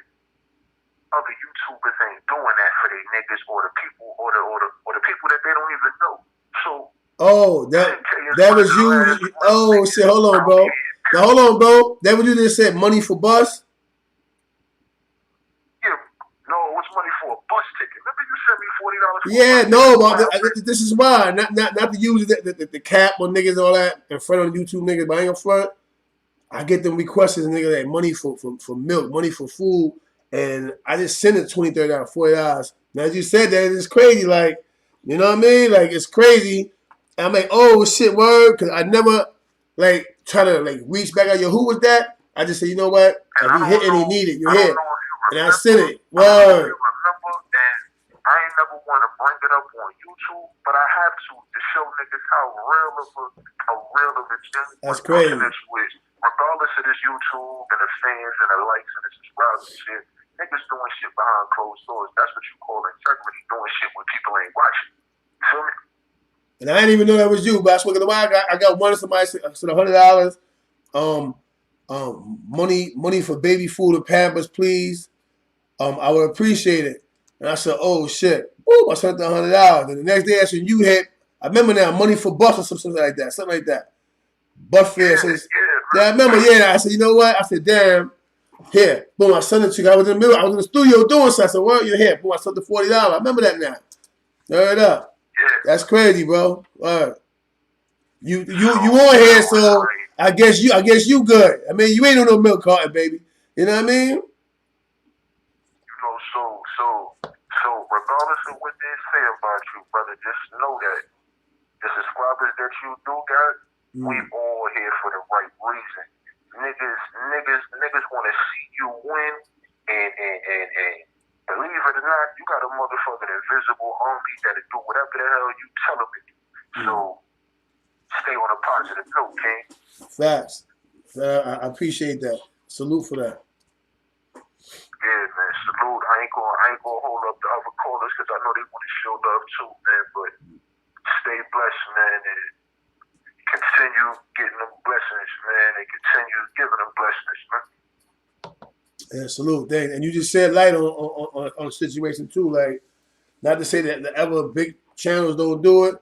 other YouTubers ain't doing that for their niggas or the people or the people that they don't even know. So that was you. Oh shit, hold on, bro. Now hold on, bro. That was you that said money for bus? Yeah, no, it was money for a bus ticket. Remember you sent me $40 for yeah, no, but this is why. Not to use the cap on niggas and all that in front of YouTube niggas, but I ain't gonna front. I get them requests and niggas that money for milk, money for food, and I just send it $20, $30, $40. Now as you said that, it's crazy, like, you know what I mean? Like, it's crazy. And I'm like, oh shit, word, because I never like try to like reach back at you. Who was that? I just say, you know what? If he hit and he need it, you hit. And I sent it. Word. I ain't never want to bring it up on YouTube, but I have to show niggas how real of a gym. That's crazy. Regardless of this YouTube and the fans and the likes and the subscribers and shit, niggas doing shit behind closed doors. That's what you call integrity, doing shit when people ain't watching. You feel me? And I didn't even know that was you, but I swear to God, I got one of somebody said $100. Money for baby food and Pampers, please. I would appreciate it. And I said, oh shit. Woo, I sent the $100. And the next day I said, you hit, I remember now, money for bus or something like that. Something like that. Bus fare. Yeah, I remember, I said, you know what? I said, damn. Here. Boom, I sent it to you. I was in the middle. I was in the studio doing something. I said, well, you're here. Boom, I sent the $40. I remember that now. Turn it up. That's crazy, bro. You on here, so I guess you good. I mean, you ain't on no milk carton, baby. You know what I mean? So regardless of what they say about you, brother, just know that the subscribers that you do got, we all here for the right reason. Niggas want to see you win, and believe it or not, you got a motherfucking invisible army that'll do whatever the hell you tell them to do. So stay on a positive note, King. Facts. I appreciate that. Salute for that. Yeah, man. Salute. I ain't gonna hold up the other callers because I know they want to show love too, man. But stay blessed, man, and continue getting them blessings, man. they continue giving them blessings, man. Yeah, salute. Thanks. And you just said light on the situation too. Like, not to say that the other big channels don't do it,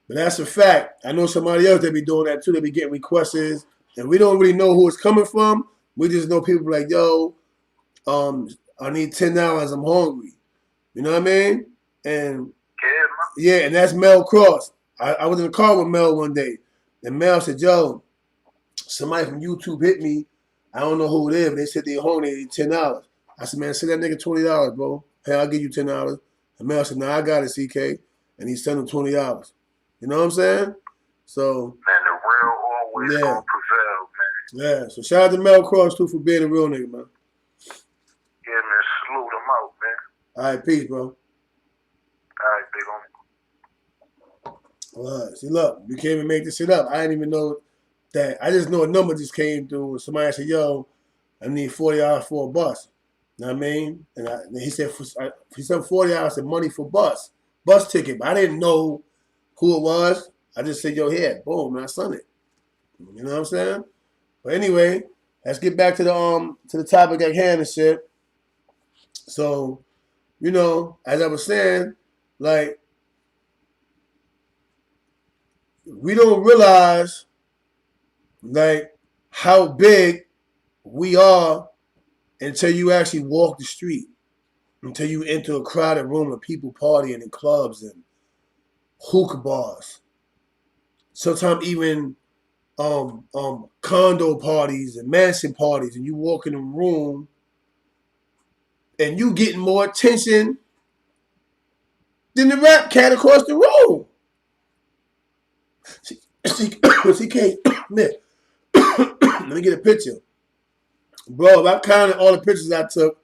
but that's a fact. I know somebody else that be doing that too. They be getting requests, and we don't really know who it's coming from. We just know people like, yo, I need $10. I'm hungry. You know what I mean? And yeah, and that's Mel Cross. I was in the car with Mel one day, and Mel said, yo, somebody from YouTube hit me. I don't know who it is, but they said they're hungry, they need $10. I said, man, send that nigga $20, bro. Hey, I'll give you $10. And Mel said, nah, I got it, CK. And he sent him $20. You know what I'm saying? So, man, the real always gonna prevail, man. Yeah, so shout out to Mel Cross too for being a real nigga, man. Yeah, man, salute him out, man. All right, peace, bro. All right, big homie. All right, see, look, you can't even make this shit up. I didn't even know that. I just know a number just came through. And somebody said, yo, I need $40 for a bus. You know what I mean? And he said, he said $40 said money for bus ticket. But I didn't know who it was. I just said, yo, here, boom, man, I sent it. You know what I'm saying? But anyway, let's get back to the topic at hand and shit. So, you know, as I was saying, like, we don't realize, like, how big we are until you actually walk the street, until you enter a crowded room of people partying in clubs and hookah bars. Sometimes even condo parties and mansion parties, and you walk in a room and you getting more attention than the rap cat across the room. CK, man, let me get a picture. Bro, if I counted all the pictures I took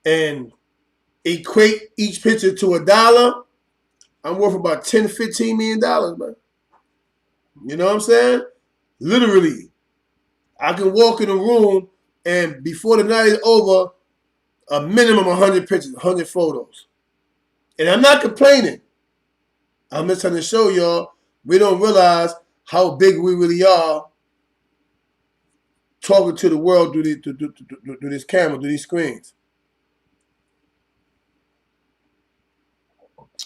and equate each picture to $1, I'm worth about $10, $15 million, man. You know what I'm saying? Literally. I can walk in a room and before the night is over, a minimum 100 pictures, 100 photos. And I'm not complaining. I'm just trying to show y'all we don't realize how big we really are talking to the world through this camera, through these screens.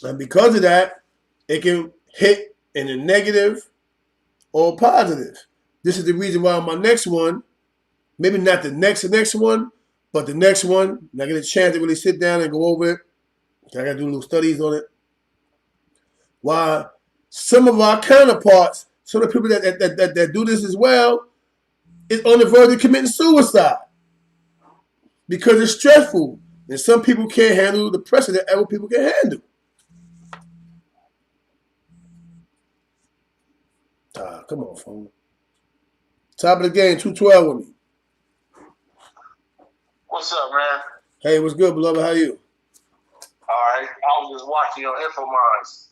And because of that, it can hit in a negative or positive. This is the reason why my next one, maybe not the next one, but the next one, and I get a chance to really sit down and go over it. I got to do little studies on it. Why some of our counterparts, some of the people that do this as well, is on the verge of committing suicide because it's stressful. And some people can't handle the pressure that other people can handle. Come on, phone. Top of the game, 212 with me. What's up, man? Hey, what's good, beloved? How you? All right. I was just watching your Infomines.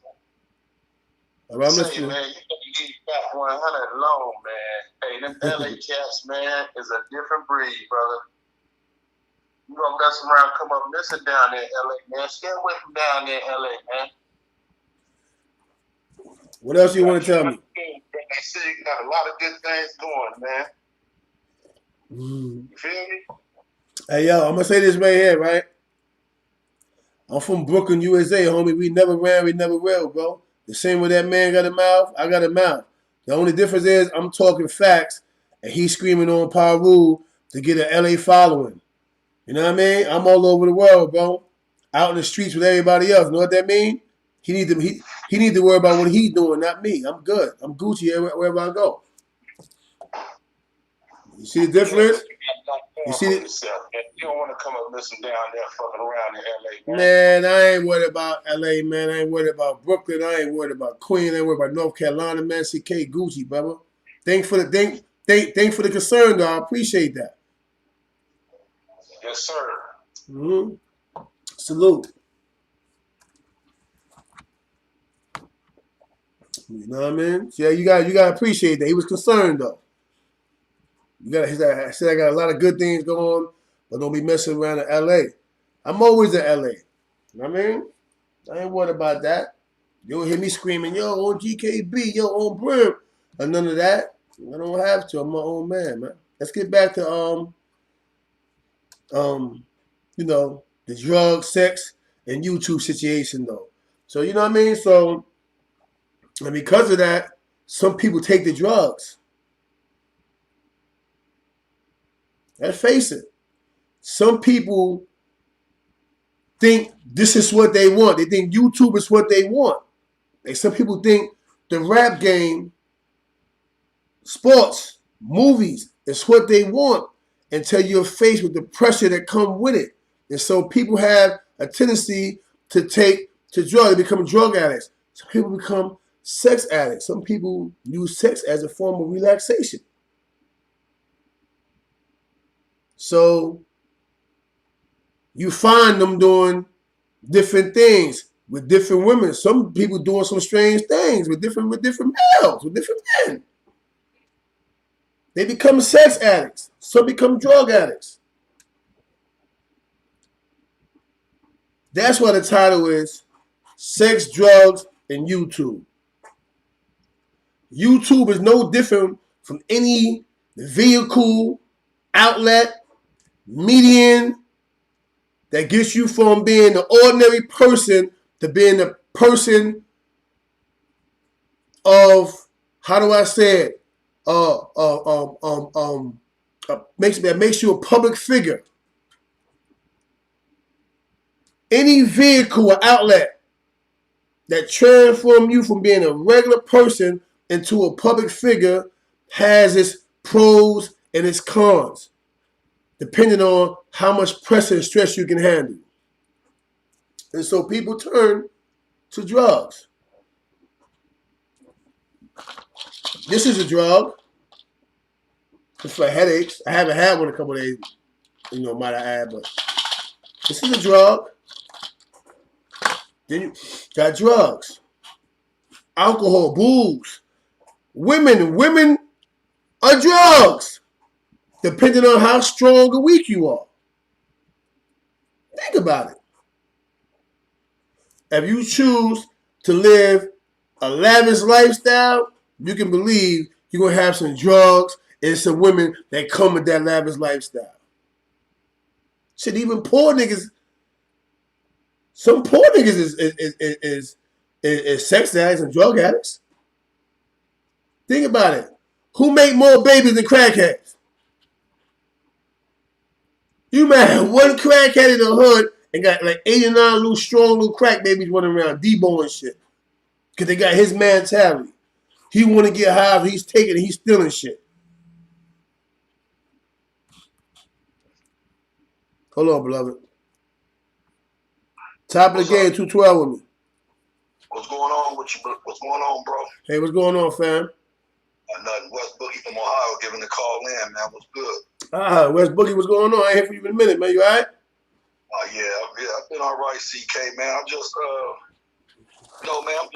All right, I'm listening. Man, you need back 100 alone, man. Hey, them LA cats, man, is a different breed, brother. You gonna mess around, come up missing down there in LA, man. Stay away from down there in LA, man. What else you want to tell me? I see you got a lot of good things going, man. You feel me? Hey, yo, I'm going to say this right here, right? I'm from Brooklyn, USA, homie. We never ran, we never will, bro. The same way that man got a mouth, I got a mouth. The only difference is I'm talking facts, and he's screaming on Paru to get an LA following. You know what I mean? I'm all over the world, bro. Out in the streets with everybody else. You know what that mean? He need to worry about what he's doing, not me. I'm good. I'm Gucci wherever I go. You see the difference? You see it? You don't want to come up missing down there fucking around in LA, man. I ain't worried about LA, man. I ain't worried about Brooklyn. I ain't worried about Queen. I ain't worried about North Carolina, man. CK Gucci, brother. Thanks for the concern, though. I appreciate that. Yes, sir. Mm-hmm. Salute. You know what I mean? Yeah, you gotta appreciate that. He was concerned though. He said, I got a lot of good things going on, but don't be messing around in LA. I'm always in LA. You know what I mean? I ain't worried about that. You'll hear me screaming, yo, on GKB, yo, on Brim, and none of that. I don't have to. I'm my own man. Let's get back to you know, the drug, sex, and YouTube situation though. So you know what I mean? So and because of that, some people take the drugs. Let's face it. Some people think this is what they want. They think YouTube is what they want. And some people think the rap game, sports, movies is what they want until you're faced with the pressure that comes with it. And so people have a tendency to take to drugs. They become drug addicts. Some people become sex addicts. Some people use sex as a form of relaxation. So you find them doing different things with different women. Some people doing some strange things with different males, with different men. They become sex addicts. Some become drug addicts. That's why the title is Sex, Drugs, and YouTube. YouTube is no different from any vehicle, outlet, median that gets you from being an ordinary person to being a person of, how do I say it? Makes you a public figure. Any vehicle or outlet that transforms you from being a regular person into a public figure has its pros and its cons, depending on how much pressure and stress you can handle. And so people turn to drugs. This is a drug. It's for headaches. I haven't had one in a couple of days, might I add, but this is a drug. Then you got drugs, alcohol, booze. Women are drugs, depending on how strong or weak you are. Think about it. If you choose to live a lavish lifestyle, you can believe you're going to have some drugs and some women that come with that lavish lifestyle. Shit, even poor niggas, some poor niggas is sex addicts and drug addicts. Think about it. Who make more babies than crackheads? You might have one crackhead in the hood and got like 89 little strong little crack babies running around, Debo and shit. Because they got his mentality. He want to get high, he's taking it, he's stealing shit. Hold on, beloved. Top of the game, 212 with me. What's going on with you? What's going on, bro? Hey, what's going on, fam? Nothing. West Boogie from Ohio giving the call in, man. What's good? West Boogie, what's going on? I ain't here for you in a minute, man. You all right? Yeah, I've been all right, CK, man. I'm just, no, man, I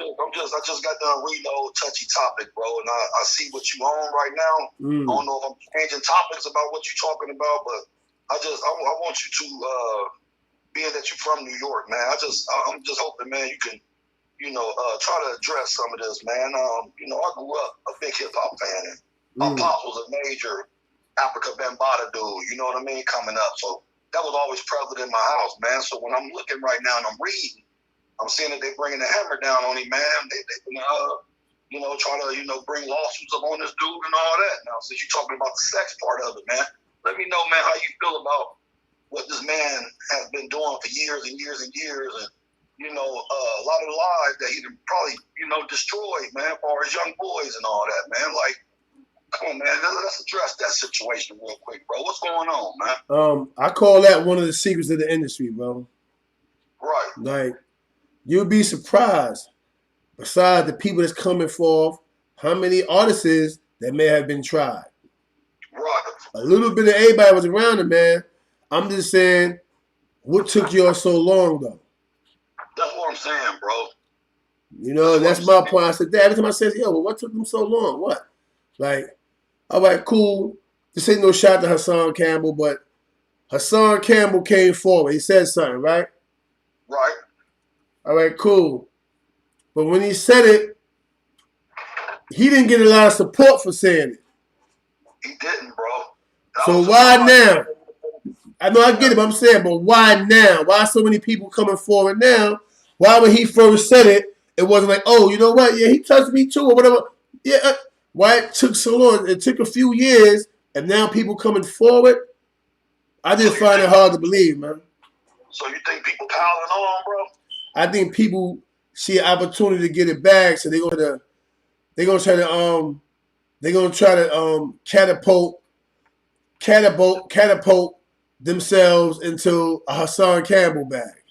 just got done reading the old touchy topic, bro, and I see what you on right now. I don't know if I'm changing topics about what you're talking about, but I want you to, being that you're from New York, man, I'm just hoping, man, you can, try to address some of this, man. I grew up a big hip hop fan, and my pops was a major Africa Bambaataa dude, you know what I mean, coming up. So that was always prevalent in my house, man. So when I'm looking right now and I'm reading, I'm seeing that they're bringing the hammer down on him, man. They try to, bring lawsuits up on this dude and all that. Now, since you're talking about the sex part of it, man, let me know, man, how you feel about what this man has been doing for years and years and years, and a lot of lives that he probably, destroyed, man, as far as young boys and all that, man. Like, come on, man, let's address that situation real quick, bro. What's going on, man? I call that one of the secrets of the industry, bro. Right. Like, you'll be surprised, besides the people that's coming forth, how many artists that may have been tried. Right. A little bit of everybody was around it, man. I'm just saying, what took you all so long, though? That's what I'm saying, bro. That's my point. I said, Dad, every time I said, well, what took them so long? What? Like, all right, cool. This ain't no shot to Hassan Campbell, but Hassan Campbell came forward. He said something, right? Right. All right, cool. But when he said it, he didn't get a lot of support for saying it. He didn't, bro. So why now? I know I get it, but I'm saying, but why now? Why so many people coming forward now? Why when he first said it, it wasn't like, oh, you know what? Yeah, he touched me too, or whatever. Yeah. Why it took so long? It took a few years, and now people coming forward. I just find it hard to believe, man. So you think people piling on, bro? I think people see an opportunity to get it back, so they're gonna try to catapult themselves into a Hassan Campbell bag.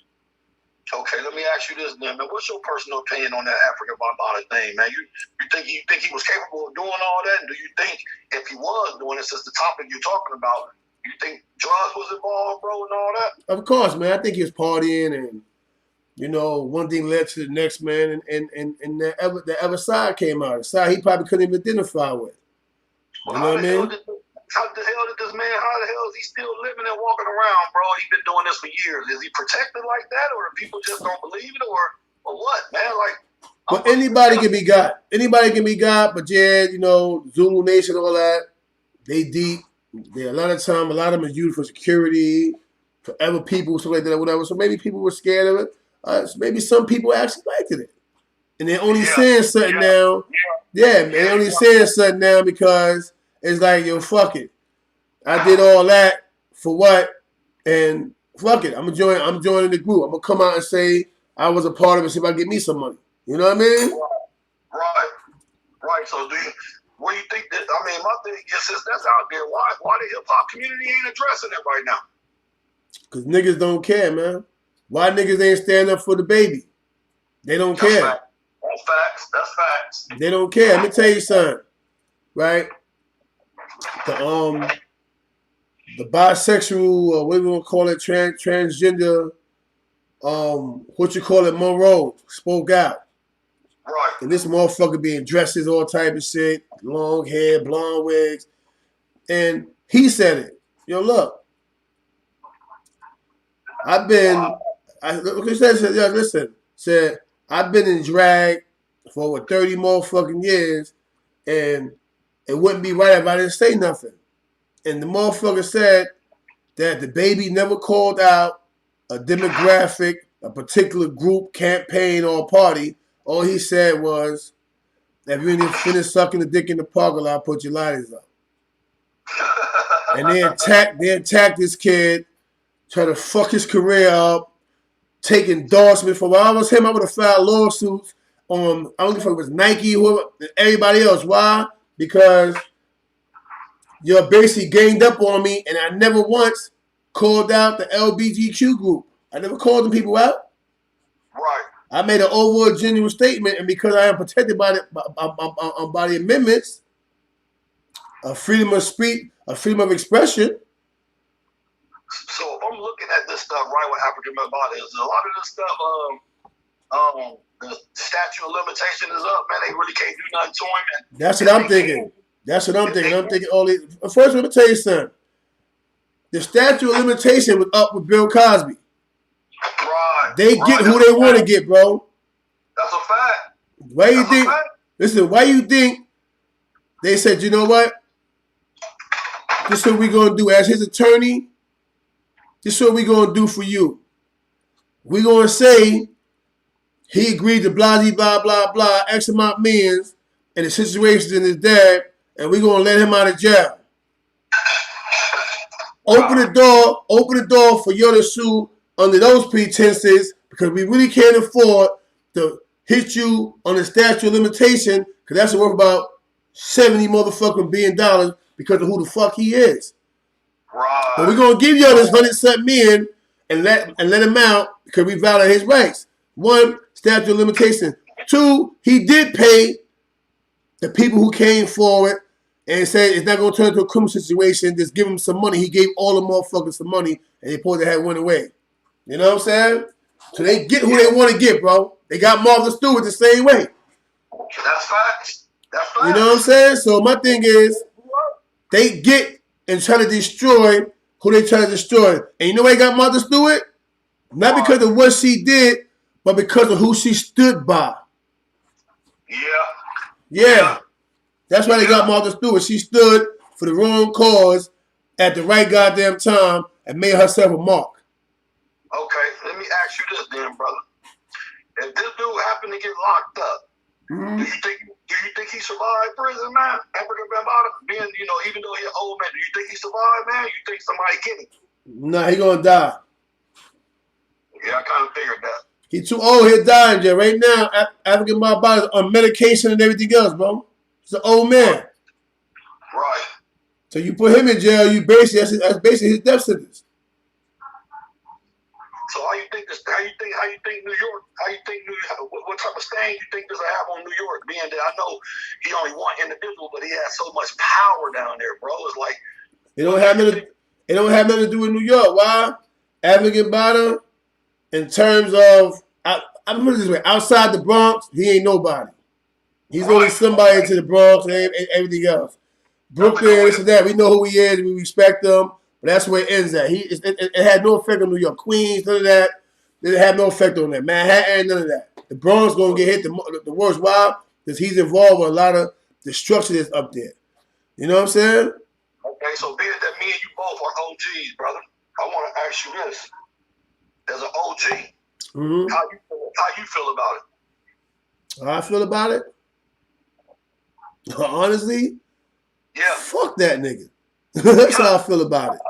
Okay, let me ask you this, man. What's your personal opinion on that African Bambaataa thing, man? You think he was capable of doing all that? And do you think if he was doing it, since the topic you're talking about, you think drugs was involved, bro, and all that? Of course, man. I think he was partying, and you know, one thing led to the next, man, and the other side came out. The side he probably couldn't even identify with. You know what I mean? How the hell did this man, how the hell is he still living and walking around, bro? He's been doing this for years. Is he protected like that, or people just don't believe it, or what, man? Like, but anybody can be got. Anybody can be got, but yeah, you know, Zulu Nation, all that, they deep. They a lot of time, a lot of them is used for security, for other people, stuff like that, or whatever. So maybe people were scared of it. So maybe some people actually liked it. And they're only saying something now. Yeah, man, they're only saying something now because it's like, yo, fuck it. I did all that for what? And fuck it. I'm joining the group. I'm gonna come out and say I was a part of it, see if I get me some money. You know what I mean? Right. So what do you think that, I mean, my thing is, since that's out there, why the hip hop community ain't addressing it right now? Because niggas don't care, man. Why niggas ain't stand up for the baby? They don't care. That's facts. They don't care. Let me tell you something, right? The bisexual, or what we gonna call it, transgender, Monroe spoke out. Right. And this motherfucker being dressed as all type of shit, long hair, blonde wigs, and he said it. Yo, look, I've been in drag for over 30 motherfucking years, and it wouldn't be right if I didn't say nothing. And the motherfucker said that the baby never called out a demographic, a particular group, campaign, or party. All he said was, if you didn't finish sucking the dick in the parking lot, I'll put your lighters up. And they attacked this kid, try to fuck his career up, take endorsement from. If I was him, I would have filed lawsuits on, I don't know if it was Nike, whoever, everybody else. Why? Because you're basically ganged up on me, and I never once called out the LBGQ group. I never called them people out. Right. I made an overall genuine statement, and because I am protected by the amendments, a freedom of speech, a freedom of expression. So if I'm looking at this stuff right with African Bambaataa, is a lot of this stuff, the statute of limitation is up, man. They really can't do nothing to him. That's what I'm thinking. I'm thinking all these. First, let me tell you something. The statute of limitation was up with Bill Cosby. Right. They get who they want to get, bro. That's a fact. Why you think? Listen, why you think they said, you know what? This is what we're going to do as his attorney. This is what we're going to do for you. We're going to say he agreed to blah, blah, blah, blah, X amount of millions and the situations in his dad, and we're going to let him out of jail. Open the door for you to sue under those pretenses, because we really can't afford to hit you on the statute of limitation, because that's worth about $70 motherfucking billion because of who the fuck he is. Right. But we're gonna give y'all this $100 million and let him out because we validate his rights. 1, statute of limitation. 2, he did pay the people who came forward and said it's not gonna turn into a criminal situation. Just give him some money. He gave all the motherfuckers some money, and they supposed to have went away. You know what I'm saying? So they get who they want to get, bro. They got Martha Stewart the same way. That's facts. You know what I'm saying? So my thing is, they get and try to destroy who they try to destroy. And you know why they got Martha Stewart? Not because of what she did, but because of who she stood by. Yeah. That's why they got Martha Stewart. She stood for the wrong cause at the right goddamn time and made herself a mark. Okay, let me ask you this then, brother. If this dude happened to get locked up, do you think he survived prison, man? Afrika Bambaataa, being, you know, even though he's an old man, do you think he survived, man? You think somebody get him? Nah, he gonna die. Yeah, I kind of figured that. He too old. He'll die in jail right now. Afrika Bambaataa is on medication and everything else, bro. He's an old man. Right. So you put him in jail. You basically that's basically his death sentence. So how you think New York? What type of stain you think this will have on New York? Being that I know he only one individual, but he has so much power down there, bro. It's like it don't have nothing to do with New York. Why? Afrika Bambaataa, in terms of I'm put it this way, outside the Bronx, he ain't nobody. He's only somebody to the Bronx and everything else. Brooklyn, this and that. We know who he is. We respect him. But that's where it ends at. It had no effect on New York, Queens, none of that. It had no effect on that. Manhattan, none of that. The Bronx going to get hit the worst. Why? Because he's involved with a lot of the structure that's up there. You know what I'm saying? Okay, so being that me and you both are OGs, brother, I want to ask you this. As an OG, how you feel about it? How I feel about it? Honestly? Yeah. Fuck that nigga. That's how I feel about it.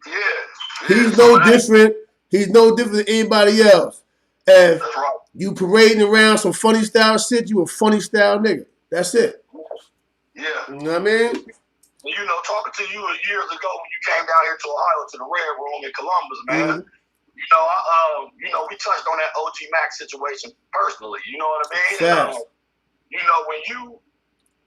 Yeah. He's no different. He's no different than anybody else. If you parading around some funny style shit, you a funny style nigga. That's it. Yeah. You know what I mean? You know, talking to you years ago when you came down here to Ohio to the Red Room in Columbus, man. You know, we touched on that OG Mac situation personally. You know what I mean? You know, when you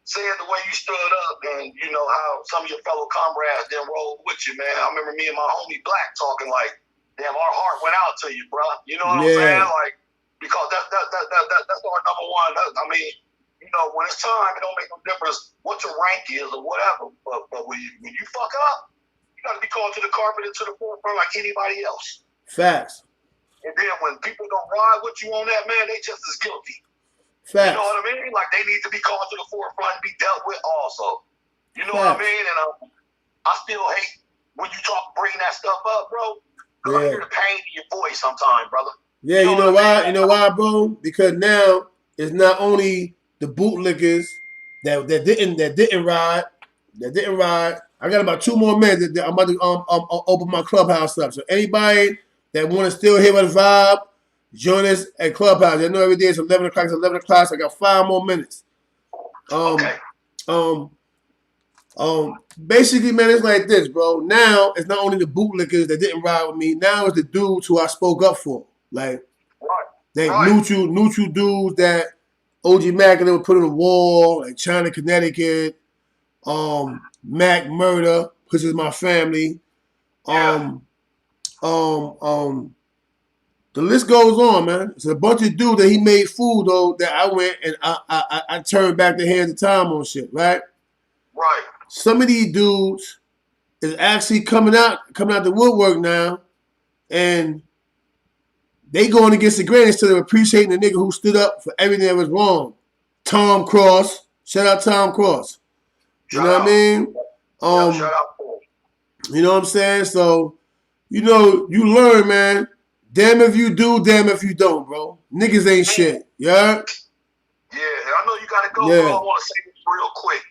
said the way you stood up and, you know, how some of your fellow comrades didn't roll with you, man. I remember me and my homie Black talking like, damn, our heart went out to you, bro. You know what I'm saying? Like, because that's our number one. I mean, you know, when it's time, it don't make no difference what your rank is or whatever. But when you fuck up, you got to be called to the carpet and to the forefront like anybody else. Facts. And then when people don't ride with you on that, man, they just as guilty. Facts. You know what I mean? Like, they need to be called to the forefront and be dealt with also. You know what I mean? And I still hate when you bring that stuff up, bro. Because I hear the pain in your voice sometimes, brother. Yeah, you know why? You know why, bro? Because now it's not only the bootlickers that didn't ride. I got about 2 more minutes. I'm about to open my clubhouse up. So anybody that want to still hear my vibe, join us at Clubhouse. I know every day it's 11 o'clock. It's 11 o'clock, so I got 5 more minutes. Basically, man, it's like this, bro. Now, it's not only the bootlickers that didn't ride with me. Now it's the dudes who I spoke up for. Like, neutral dudes that OG Mac and they would put on the wall, like China, Connecticut, Mac Murder, which is my family. The list goes on, man. It's a bunch of dudes that he made fool, though, that I went and I turned back the hands of time on shit, right? Right. Some of these dudes is actually coming out the woodwork now, and they going against the grain instead of appreciating the nigga who stood up for everything that was wrong. Tom Cross. Shout out Tom Cross. You know what I mean? Shout out. You know what I'm saying? So, you know, you learn, man. Damn if you do, damn if you don't, bro. Niggas ain't shit. Yeah? Yeah, I know you got to go, bro. I want to say this real quick.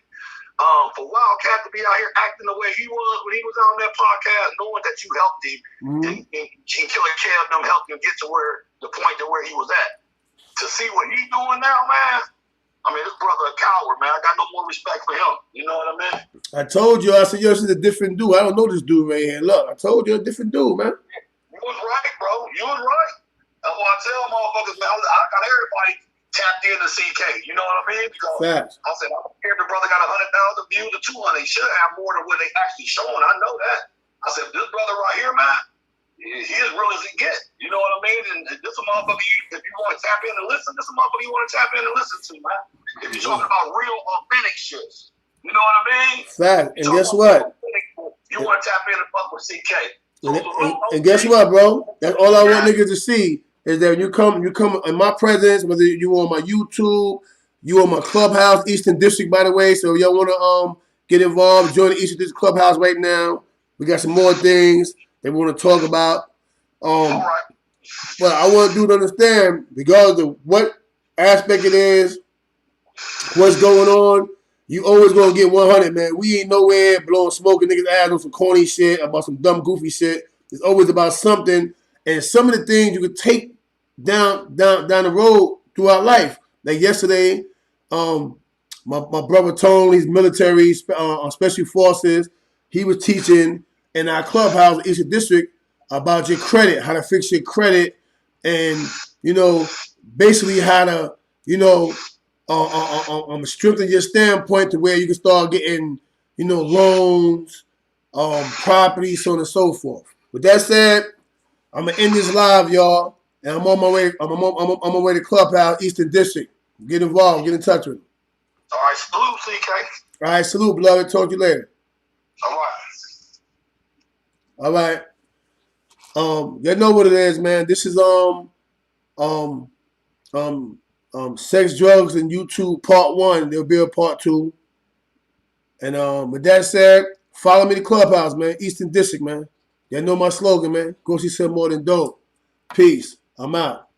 For Wildcat to be out here acting the way he was when he was on that podcast, knowing that you helped him and Killer Kev them helped him get to the point to where he was at. To see what he's doing now, man, I mean, this brother a coward, man. I got no more respect for him. You know what I mean? I told you, I said, yo, this is a different dude. I don't know this dude right here. Look, I told you, a different dude, man. You was right, bro. You was right. That's why I tell motherfuckers, man, I got everybody tapped into CK. You know what I mean? Because I said, I don't care if the brother got 100,000 views or 200. He should have more than what they actually showing. I know that. I said, this brother right here, man, he as real as it get. You know what I mean? And this a motherfucker, if you want to tap in and listen, this a motherfucker you want to tap in and listen to, man. If you're talking about real, authentic shit. You know what I mean? Fact. And guess what? You want to tap in and fuck with CK. And guess what, bro? That's all I want niggas to see is that you come in my presence, whether you on my YouTube, you on my Clubhouse, Eastern District, by the way. So y'all want to Get involved. Join the Eastern District Clubhouse right now. We got some more things that we want to talk about. But I want you to understand, regardless of what aspect it is, what's going on, you always gonna get 100, man. We ain't nowhere blowing smoke in niggas' ass on some corny shit, about some dumb, goofy shit. It's always about something, and some of the things you could take down the road throughout life. Like yesterday, my brother Tone, he's military, on special forces. He was teaching in our clubhouse, Eastern District, about your credit, how to fix your credit, and basically how to strengthen your standpoint to where you can start getting loans, property, so on and so forth. With that said, I'm gonna end this live, y'all, and I'm on my way. I'm on my way to Clubhouse, Eastern District. Get involved. Get in touch with me. All right, salute, CK. All right, salute, beloved. Talk to you later. All right. You know what it is, man. This is Sex, Drugs, and YouTube Part 1. There'll be a Part 2. And with that said, follow me to Clubhouse, man. Eastern District, man. You know my slogan, man. Go see some more than dope. Peace. I'm out.